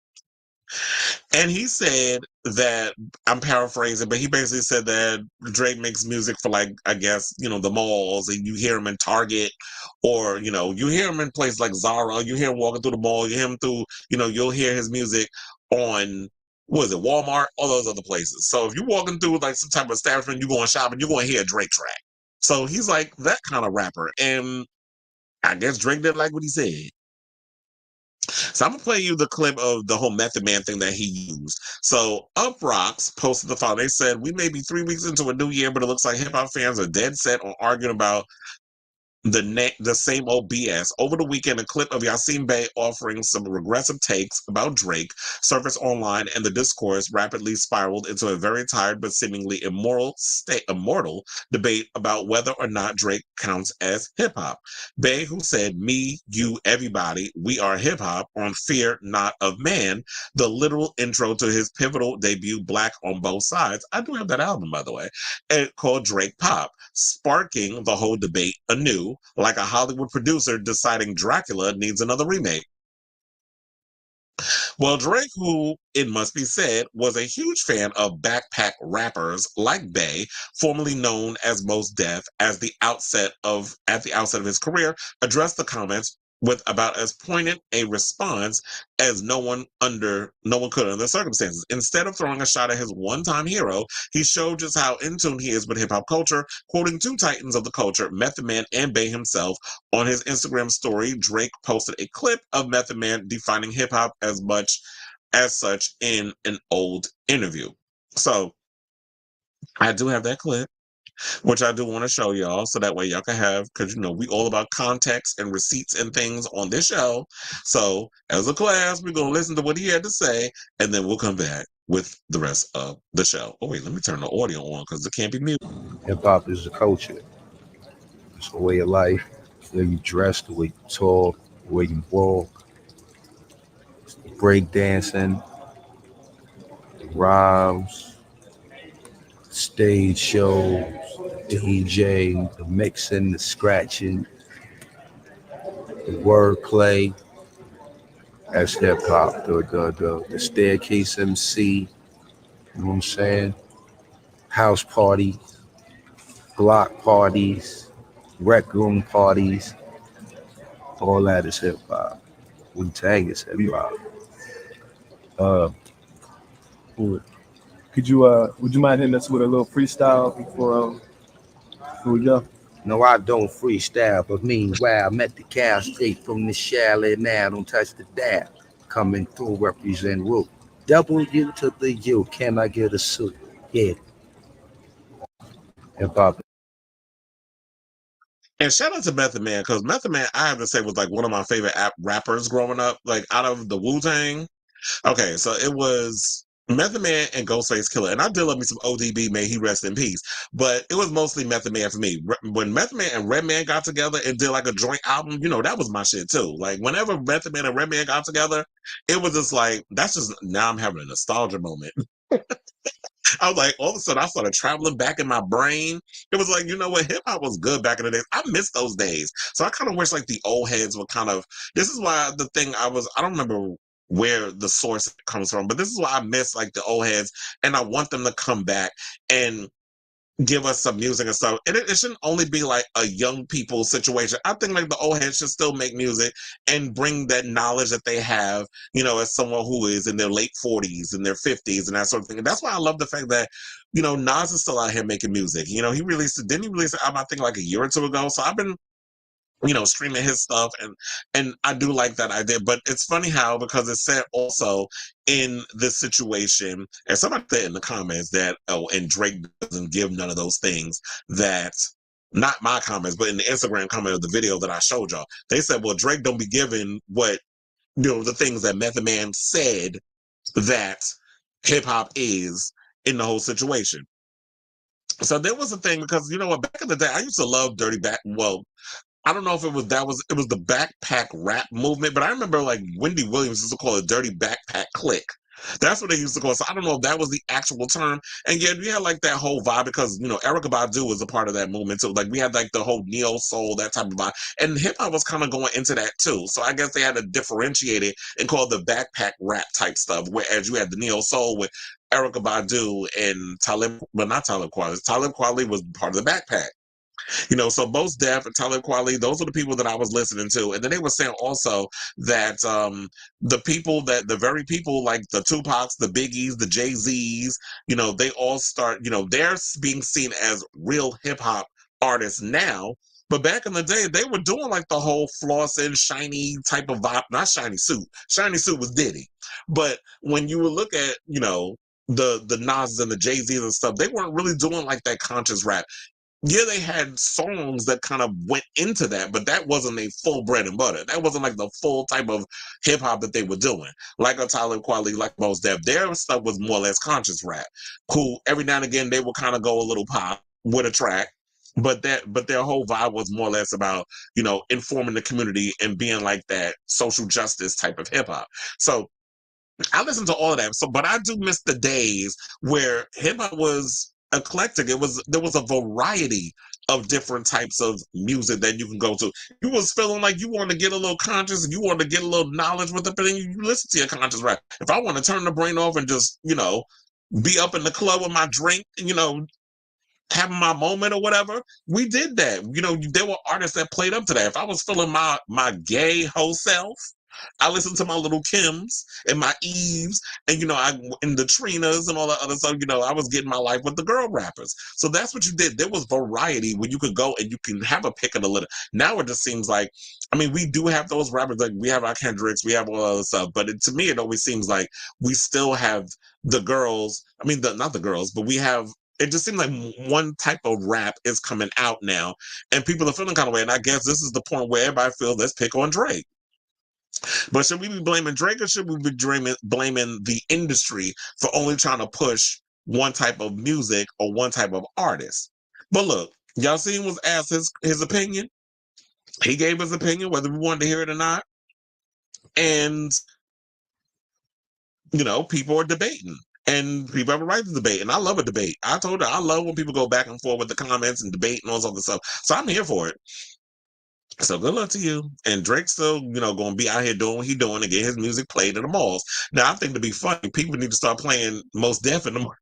And he said that, I'm paraphrasing, but he basically said that Drake makes music for, like, I guess, the malls, and you hear him in Target, or, you hear him in places like Zara, you hear him walking through the mall, you hear him through, you'll hear his music on, what is it, Walmart, all those other places. So if you're walking through, like, some type of establishment, you're going shopping, you're going to hear a Drake track. So he's like that kind of rapper. And I guess Drake didn't like what he said. So I'm gonna play you the clip of the whole Method Man thing that he used. So Up Rocks posted the file. They said we may be 3 weeks into a new year, but it looks like hip hop fans are dead set on arguing about the same old BS. Over the weekend, a clip of Yasiin Bey offering some regressive takes about Drake surfaced online, and the discourse rapidly spiraled into a very tired but seemingly immortal debate about whether or not Drake counts as hip hop. Bey, who said, "Me, you, everybody, we are hip hop" on Fear Not of Man, the literal intro to his pivotal debut, Black on Both Sides. I do have that album, by the way, and called Drake Pop, sparking the whole debate anew, like a Hollywood producer deciding Dracula needs another remake. Well, Drake, who, it must be said, was a huge fan of backpack rappers like Bey, formerly known as Mos Def, at the outset of his career, addressed the comments with about as poignant a response as no one could under the circumstances. Instead of throwing a shot at his one-time hero, he showed just how in tune he is with hip-hop culture, quoting two titans of the culture, Method Man and Bey himself. On his Instagram story, Drake posted a clip of Method Man defining hip-hop as such in an old interview. So I do have that clip. which I do want to show y'all so that way y'all can have, because you know we all about context and receipts and things on this show. So as a class, we're gonna listen to what he had to say, and then we'll come back with the rest of the show. Oh wait, let me turn the audio on because it can't be muted. Hip hop is a culture. It's a way of life. The way you dress, the way you talk, the way you walk, break dancing, the rhymes, stage shows, the DJ, the mixing, the scratching, the wordplay. That's hip hop. The staircase MC. You know what I'm saying? House parties, block parties, rec room parties. All that is hip hop. Wu-Tang is hip hop. Could you would you mind hitting us with a little freestyle before we go? No, I don't freestyle, but meanwhile, I met the cow straight from the chalet. Now don't touch the dab. Coming through, represent Root. W to the U. Can I get a suit? Yeah. Hip hop. And shout out to Method Man, because Method Man, I have to say, was like one of my favorite rappers growing up, like out of the Wu-Tang. Okay, so it was Method Man and Ghostface Killer. And I did love me some ODB, may he rest in peace. But it was mostly Method Man for me. When Method Man and Redman got together and did like a joint album, you know, that was my shit too. Like whenever Method Man and Redman got together, it was just like, that's just, now I'm having a nostalgia moment. I was like, all of a sudden, I started traveling back in my brain. It was like, you know what? Hip hop was good back in the days. I miss those days. So I kind of wish like the old heads would kind of, this is why the thing I don't remember where the source comes from, but this is why I miss like the old heads and I want them to come back and give us some music and stuff. And it shouldn't only be like a young people situation. I think like the old heads should still make music and bring that knowledge that they have, you know, as someone who is in their late 40s and their 50s and that sort of thing. And that's why I love the fact that, you know, Nas is still out here making music. You know, didn't he release an album, I think like a year or two ago? So I've been, you know, streaming his stuff, and I do like that idea. But it's funny how, because it said also in this situation, and somebody said in the comments that, oh, and Drake doesn't give none of those things, that not my comments, but in the Instagram comment of the video that I showed y'all, they said, well, Drake don't be giving what, you know, the things that Method Man said that hip hop is in the whole situation. So there was a thing, because you know what, back in the day, I used to love I don't know if it was the backpack rap movement, but I remember like Wendy Williams used to call it dirty backpack click. That's what they used to call it. So I don't know if that was the actual term. And yet we had like that whole vibe, because, you know, Erykah Badu was a part of that movement too. Like we had like the whole neo soul, that type of vibe. And hip hop was kind of going into that too. So I guess they had to differentiate it and call it the backpack rap type stuff. Whereas you had the neo soul with Erykah Badu and not Talib Kweli. Talib Kweli was part of the backpack. You know, so Mos Def and Talib Kweli, those are the people that I was listening to. And then they were saying also that the very people like the Tupacs, the Biggies, the Jay-Z's, you know, they all start, you know, they're being seen as real hip hop artists now. But back in the day, they were doing like the whole flossing, shiny type of vibe. Not shiny suit. Shiny suit was Diddy. But when you would look at, you know, the Nas and the Jay-Z's and stuff, they weren't really doing like that conscious rap. Yeah, they had songs that kind of went into that, but that wasn't a full bread and butter. That wasn't like the full type of hip hop that they were doing. Like a Talib Kweli, like Mos Def, their stuff was more or less conscious rap. Cool. Every now and again, they would kind of go a little pop with a track, but their whole vibe was more or less about, you know, informing the community and being like that social justice type of hip hop. So I listen to all of that. So, but I do miss the days where hip hop was eclectic. There was a variety of different types of music that you can go to. You was feeling like you wanted to get a little conscious and you wanted to get a little knowledge with it, but then you listen to your conscious rap. If I want to turn the brain off and just, you know, be up in the club with my drink, you know, having my moment or whatever, we did that. You know, there were artists that played up to that. If I was feeling my gay whole self, I listened to my little Kims and my Eves and, you know, and the Trinas and all that other stuff. You know, I was getting my life with the girl rappers. So that's what you did. There was variety where you could go and you can have a pick of the litter. Now it just seems like, I mean, we do have those rappers, like we have our Kendricks, we have all that other stuff, but to me, it always seems like we still have the girls. I mean, not the girls, but we have It just seems like one type of rap is coming out now, and people are feeling kind of way. And I guess this is the point where everybody feels let's pick on Drake. But should we be blaming Drake or should we be blaming the industry for only trying to push one type of music or one type of artist? But look, Yasiin was asked his opinion. He gave his opinion, whether we wanted to hear it or not. And, people are debating. And people have a right to debate. And I love a debate. I told her I love when people go back and forth with the comments and debate and all this other stuff. So I'm here for it. So good luck to you. And Drake's still, going to be out here doing what he's doing and get his music played in the malls. Now, I think to be funny, people need to start playing Most Def in the mall.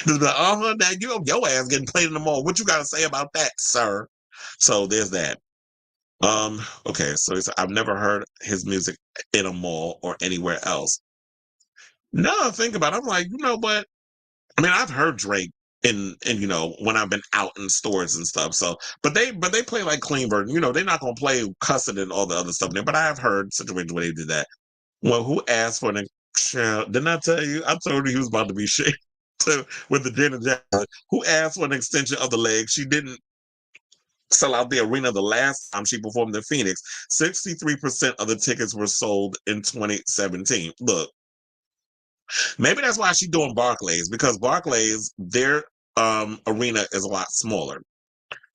Now your ass getting played in the mall. What you got to say about that, sir? So there's that. Okay, so I've never heard his music in a mall or anywhere else. Now I think about it, I'm like, what? I mean, I've heard Drake in when I've been out in stores and stuff. So, but they play like clean version. They're not gonna play cussing and all the other stuff there. But I have heard situations where they did that. Well, who asked for an didn't I tell you? I told you he was about to be shit with the Janet Jackson. Who asked for an extension of the leg? She didn't sell out the arena the last time she performed in Phoenix. 63% of the tickets were sold in 2017. Look, maybe that's why she's doing Barclays, because Barclays, their arena is a lot smaller.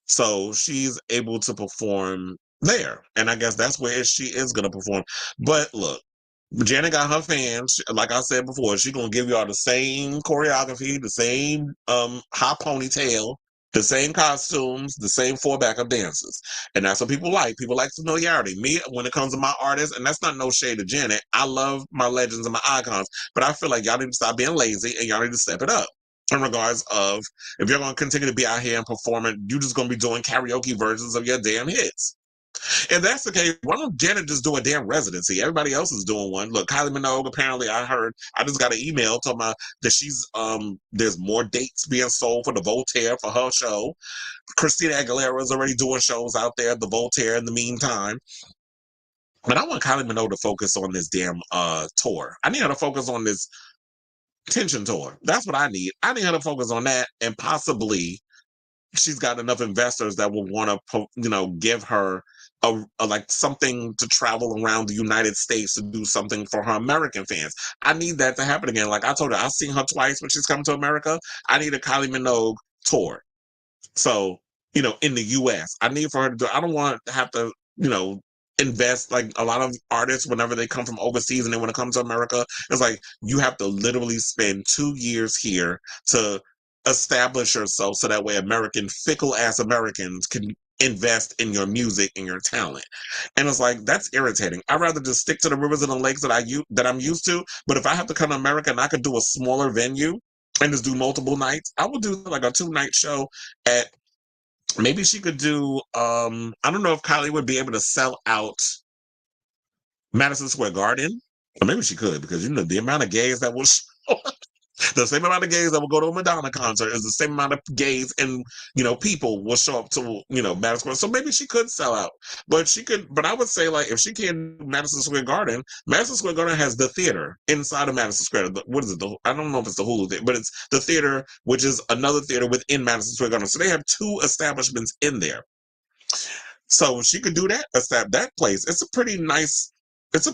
So she's able to perform there. And I guess that's where she is going to perform. But look, Janet got her fans. Like I said before, she's going to give y'all the same choreography, the same high ponytail, the same costumes, the same 4 backup dances. And that's what people like. People like familiarity. Me, when it comes to my artists, and that's not no shade to Janet, I love my legends and my icons, but I feel like y'all need to stop being lazy and y'all need to step it up. In regards of, if you're going to continue to be out here and performing, you're just going to be doing karaoke versions of your damn hits. If that's the case, why don't Janet just do a damn residency? Everybody else is doing one. Look, Kylie Minogue, apparently I just got an email talking about that she's, there's more dates being sold for the Voltaire for her show. Christina Aguilera is already doing shows out there at the Voltaire in the meantime. But I want Kylie Minogue to focus on this damn tour. I need her to focus on this Tension tour. That's what I need. I need her to focus on that, and possibly she's got enough investors that will want to, give her a like something to travel around the United States to do something for her American fans. I need that to happen again. Like I told her, I've seen her twice when she's come to America. I need a Kylie Minogue tour. So, in the US, I need for her to do, I don't want to have to, invest like a lot of artists whenever they come from overseas and they want to come to America. It's like you have to literally spend 2 years here to establish yourself so that way fickle ass Americans can invest in your music and your talent. And it's like that's irritating. I'd rather just stick to the rivers and the lakes that I'm used to. But if I have to come to America and I could do a smaller venue and just do multiple nights, I would do like a 2-night show at. Maybe she could do, I don't know if Kylie would be able to sell out Madison Square Garden. Or maybe she could, because, the amount of gays that will show up, the same amount of gays that will go to a Madonna concert is the same amount of gays and, people will show up to, Madison Square. So maybe she could sell out. But I would say, like, if she can't do Madison Square Garden has the theater inside of Madison Square. What is it? I don't know if it's the Hulu theater, but it's the theater, which is another theater within Madison Square Garden. So they have 2 establishments in there. So she could do that, establish that place. It's a pretty nice, it's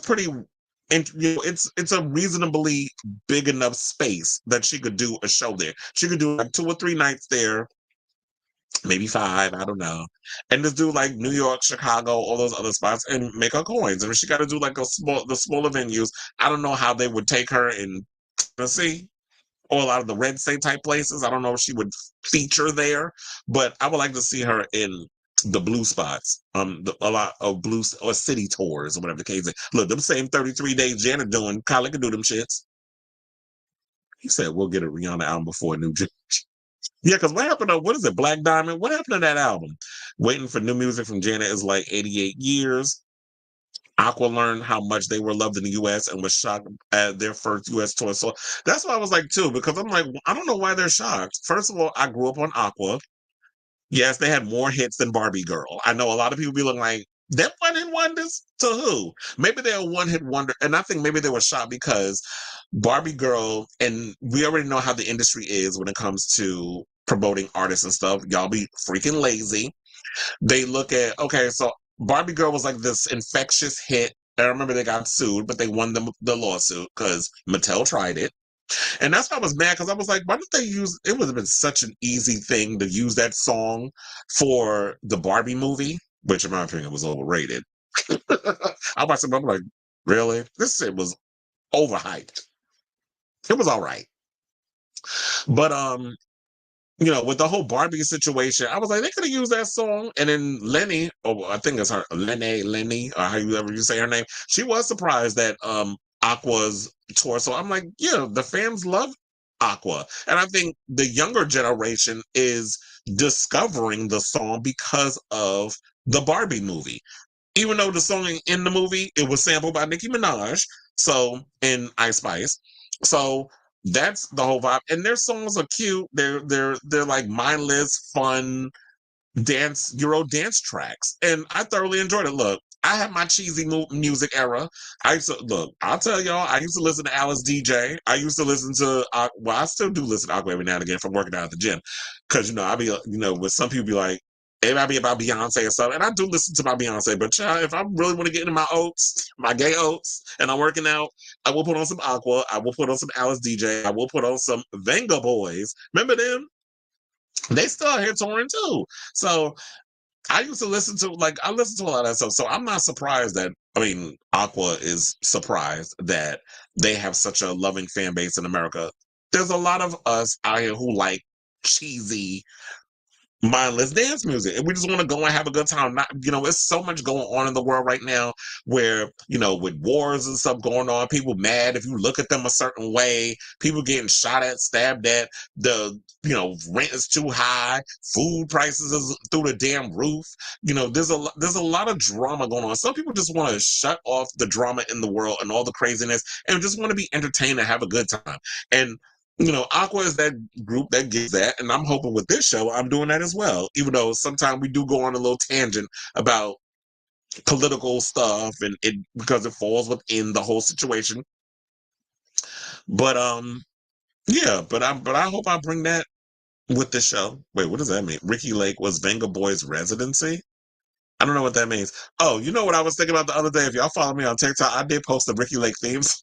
a reasonably big enough space that she could do a show there. She could do like 2 or 3 nights there, maybe 5, I don't know, and just do like New York, Chicago, all those other spots, and make her coins. And if she got to do like the smaller venues, I don't know how they would take her in Tennessee or a lot of the red state type places. I don't know if she would feature there, but I would like to see her in the blue spots, a lot of blue or city tours or whatever the case is. Look, them same 33 days Janet doing, Kylie could do them shits. He said we'll get a Rihanna album before New Jersey. Yeah, because what happened to, what is it, Black Diamond? What happened to that album? Waiting for new music from Janet is like 88 years. Aqua learned how much they were loved in the U.S. and was shocked at their first U.S. tour. So that's why I was like, too, because I'm like, I don't know why they're shocked. First of all, I grew up on Aqua. Yes, they had more hits than Barbie Girl. I know a lot of people be looking like, them one-hit wonders? To who? Maybe they're a one-hit wonder. And I think maybe they were shocked because Barbie Girl, and we already know how the industry is when it comes to promoting artists and stuff. Y'all be freaking lazy. They look at, okay, so Barbie Girl was like this infectious hit. I remember they got sued, but they won the lawsuit because Mattel tried it. And that's why I was mad, because I was like, why didn't they use it? Would have been such an easy thing to use that song for the Barbie movie, which in my opinion was overrated. I watched it, I'm like, really? This shit was overhyped. It was all right. But with the whole Barbie situation, I was like, they could have used that song. And then Lenny, or I think it's her, Lenny, or however you say her name, she was surprised that Aqua's tour. So I'm like, yeah, the fans love Aqua. And I think the younger generation is discovering the song because of the Barbie movie. Even though the song in the movie, it was sampled by Nicki Minaj, so in Ice Spice. So that's the whole vibe. And their songs are cute. They're like mindless, fun Euro dance tracks, and I thoroughly enjoyed it. Look, I had my cheesy music era. I used to look. I'll tell y'all. I used to listen to Alice DJ. I used to listen to. Well, I still do listen to Aqua every now and again from working out at the gym, because I be with some people be like, it might be about Beyonce and stuff, and I do listen to my Beyonce. But child, if I really want to get into my oats, my gay oats, and I'm working out, I will put on some Aqua. I will put on some Alice DJ. I will put on some Venga Boys. Remember them? They still out here touring too. So I used to I listen to a lot of that stuff. So I'm not surprised that, Aqua is surprised that they have such a loving fan base in America. There's a lot of us out here who like cheesy, mindless dance music, and we just want to go and have a good time. Not, it's so much going on in the world right now where, with wars and stuff going on, people mad if you look at them a certain way, people getting shot at, stabbed at, the rent is too high, food prices is through the damn roof. There's a lot of drama going on. Some people just want to shut off the drama in the world and all the craziness and just want to be entertained and have a good time. And Aqua is that group that gives that, and I'm hoping with this show, I'm doing that as well. Even though sometimes we do go on a little tangent about political stuff, and it because it falls within the whole situation. But yeah, but I hope I bring that with the show. Wait, what does that mean? Ricky Lake was Venga Boy's residency? I don't know what that means. Oh, you know what I was thinking about the other day? If y'all follow me on TikTok, I did post the Ricky Lake themes.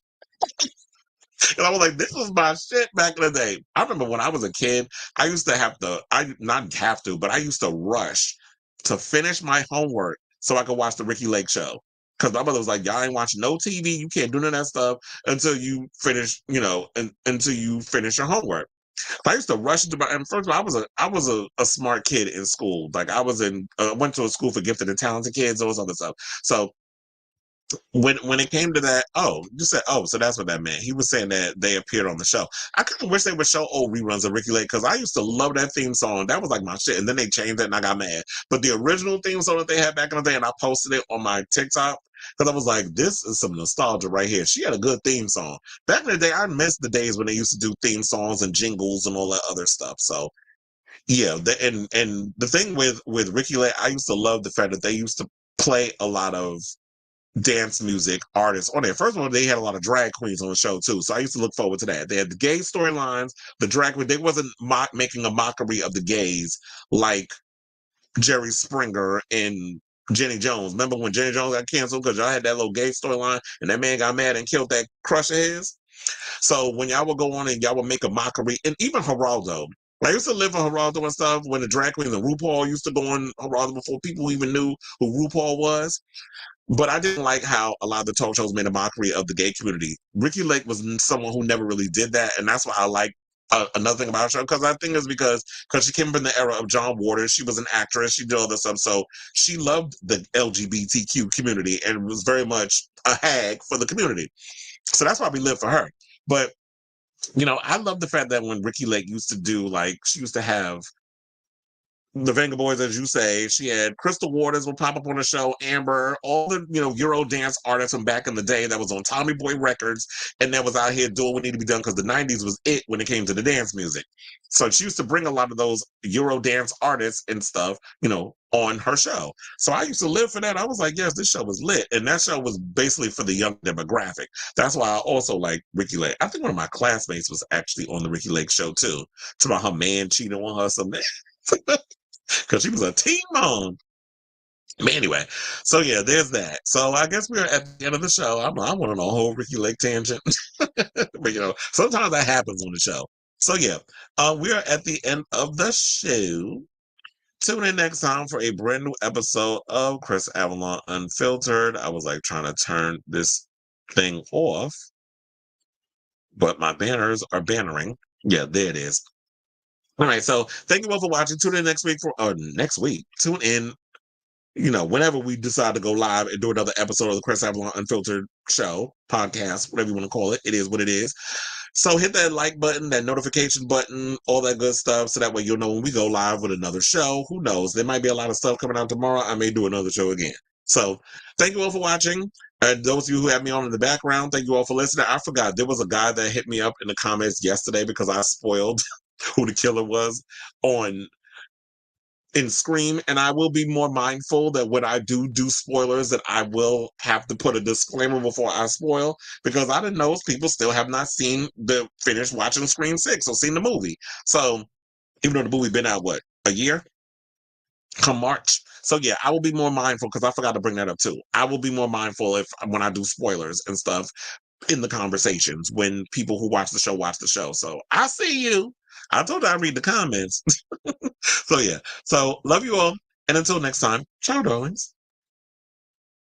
And I was like, this was my shit back in the day. I remember when I was a kid, I used to but I used to rush to finish my homework so I could watch the Ricky Lake show. Because my mother was like, y'all ain't watching no TV. You can't do none of that stuff until you finish, until you finish your homework. I used to rush into and first of all, I was a smart kid in school. Like I went to a school for gifted and talented kids, all this other stuff. So when it came to that, so that's what that meant. He was saying that they appeared on the show. I kind of wish they would show old reruns of Ricky Lake, because I used to love that theme song. That was like my shit. And then they changed it and I got mad. But the original theme song that they had back in the day, and I posted it on my TikTok, because I was like, this is some nostalgia right here. She had a good theme song. Back in the day, I missed the days when they used to do theme songs and jingles and all that other stuff. So yeah, and the thing with Ricky Lake, I used to love the fact that they used to play a lot of dance music artists on there. First of all, they had a lot of drag queens on the show too, so I used to look forward to that. They had the gay storylines, the drag queen. They wasn't making a mockery of the gays like Jerry Springer and Jenny Jones. Remember when Jenny Jones got canceled because y'all had that little gay storyline and that man got mad and killed that crush of his? So when y'all would go on and y'all would make a mockery, and even Geraldo. I used to live in Geraldo and stuff when the drag queens and RuPaul used to go on Geraldo before people even knew who RuPaul was. But I didn't like how a lot of the talk shows made a mockery of the gay community. Ricky Lake was someone who never really did that, and that's why I like another thing about her show, because I think it's because she came from the era of John Waters. She was an actress. She did all this stuff, so she loved the LGBTQ community and was very much a hag for the community. So that's why we live for her. But I love the fact that when Ricky Lake used to do, like, she used to have the Venga Boys, as you say. She had Crystal Waters will pop up on the show, Amber, all the Euro dance artists from back in the day that was on Tommy Boy Records and that was out here doing what needed to be done because the 90s was it when it came to the dance music. So she used to bring a lot of those Euro dance artists and stuff, on her show. So I used to live for that. I was like, yes, this show was lit. And that show was basically for the young demographic. That's why I also like Ricky Lake. I think one of my classmates was actually on the Ricky Lake show too. It's about her man cheating on her, some man. Because she was a teen mom. But anyway, so yeah, there's that. So I guess we're at the end of the show. I went on a whole Ricky Lake tangent. But sometimes that happens on the show. So yeah, we are at the end of the show. Tune in next time for a brand new episode of Chris Avalon Unfiltered. I was like trying to turn this thing off, but my banners are bannering. Yeah, there it is. All right, so thank you all for watching. Tune in next week next week. Tune in, whenever we decide to go live and do another episode of the Chris Avalon Unfiltered show, podcast, whatever you want to call it. It is what it is. So hit that like button, that notification button, all that good stuff, so that way you'll know when we go live with another show. Who knows? There might be a lot of stuff coming out tomorrow. I may do another show again. So thank you all for watching. And those of you who have me on in the background, thank you all for listening. I forgot, there was a guy that hit me up in the comments yesterday because I spoiled who the killer was in Scream, and I will be more mindful that when I do spoilers that I will have to put a disclaimer before I spoil, because I didn't know people still have not finished watching Scream 6 or seen the movie. So even though the movie been out, a year? Come March. So yeah, I will be more mindful because I forgot to bring that up too. I will be more mindful when I do spoilers and stuff in the conversations when people who watch the show. So I see you. I told you I read the comments. So yeah. So love you all. And until next time, ciao, darlings.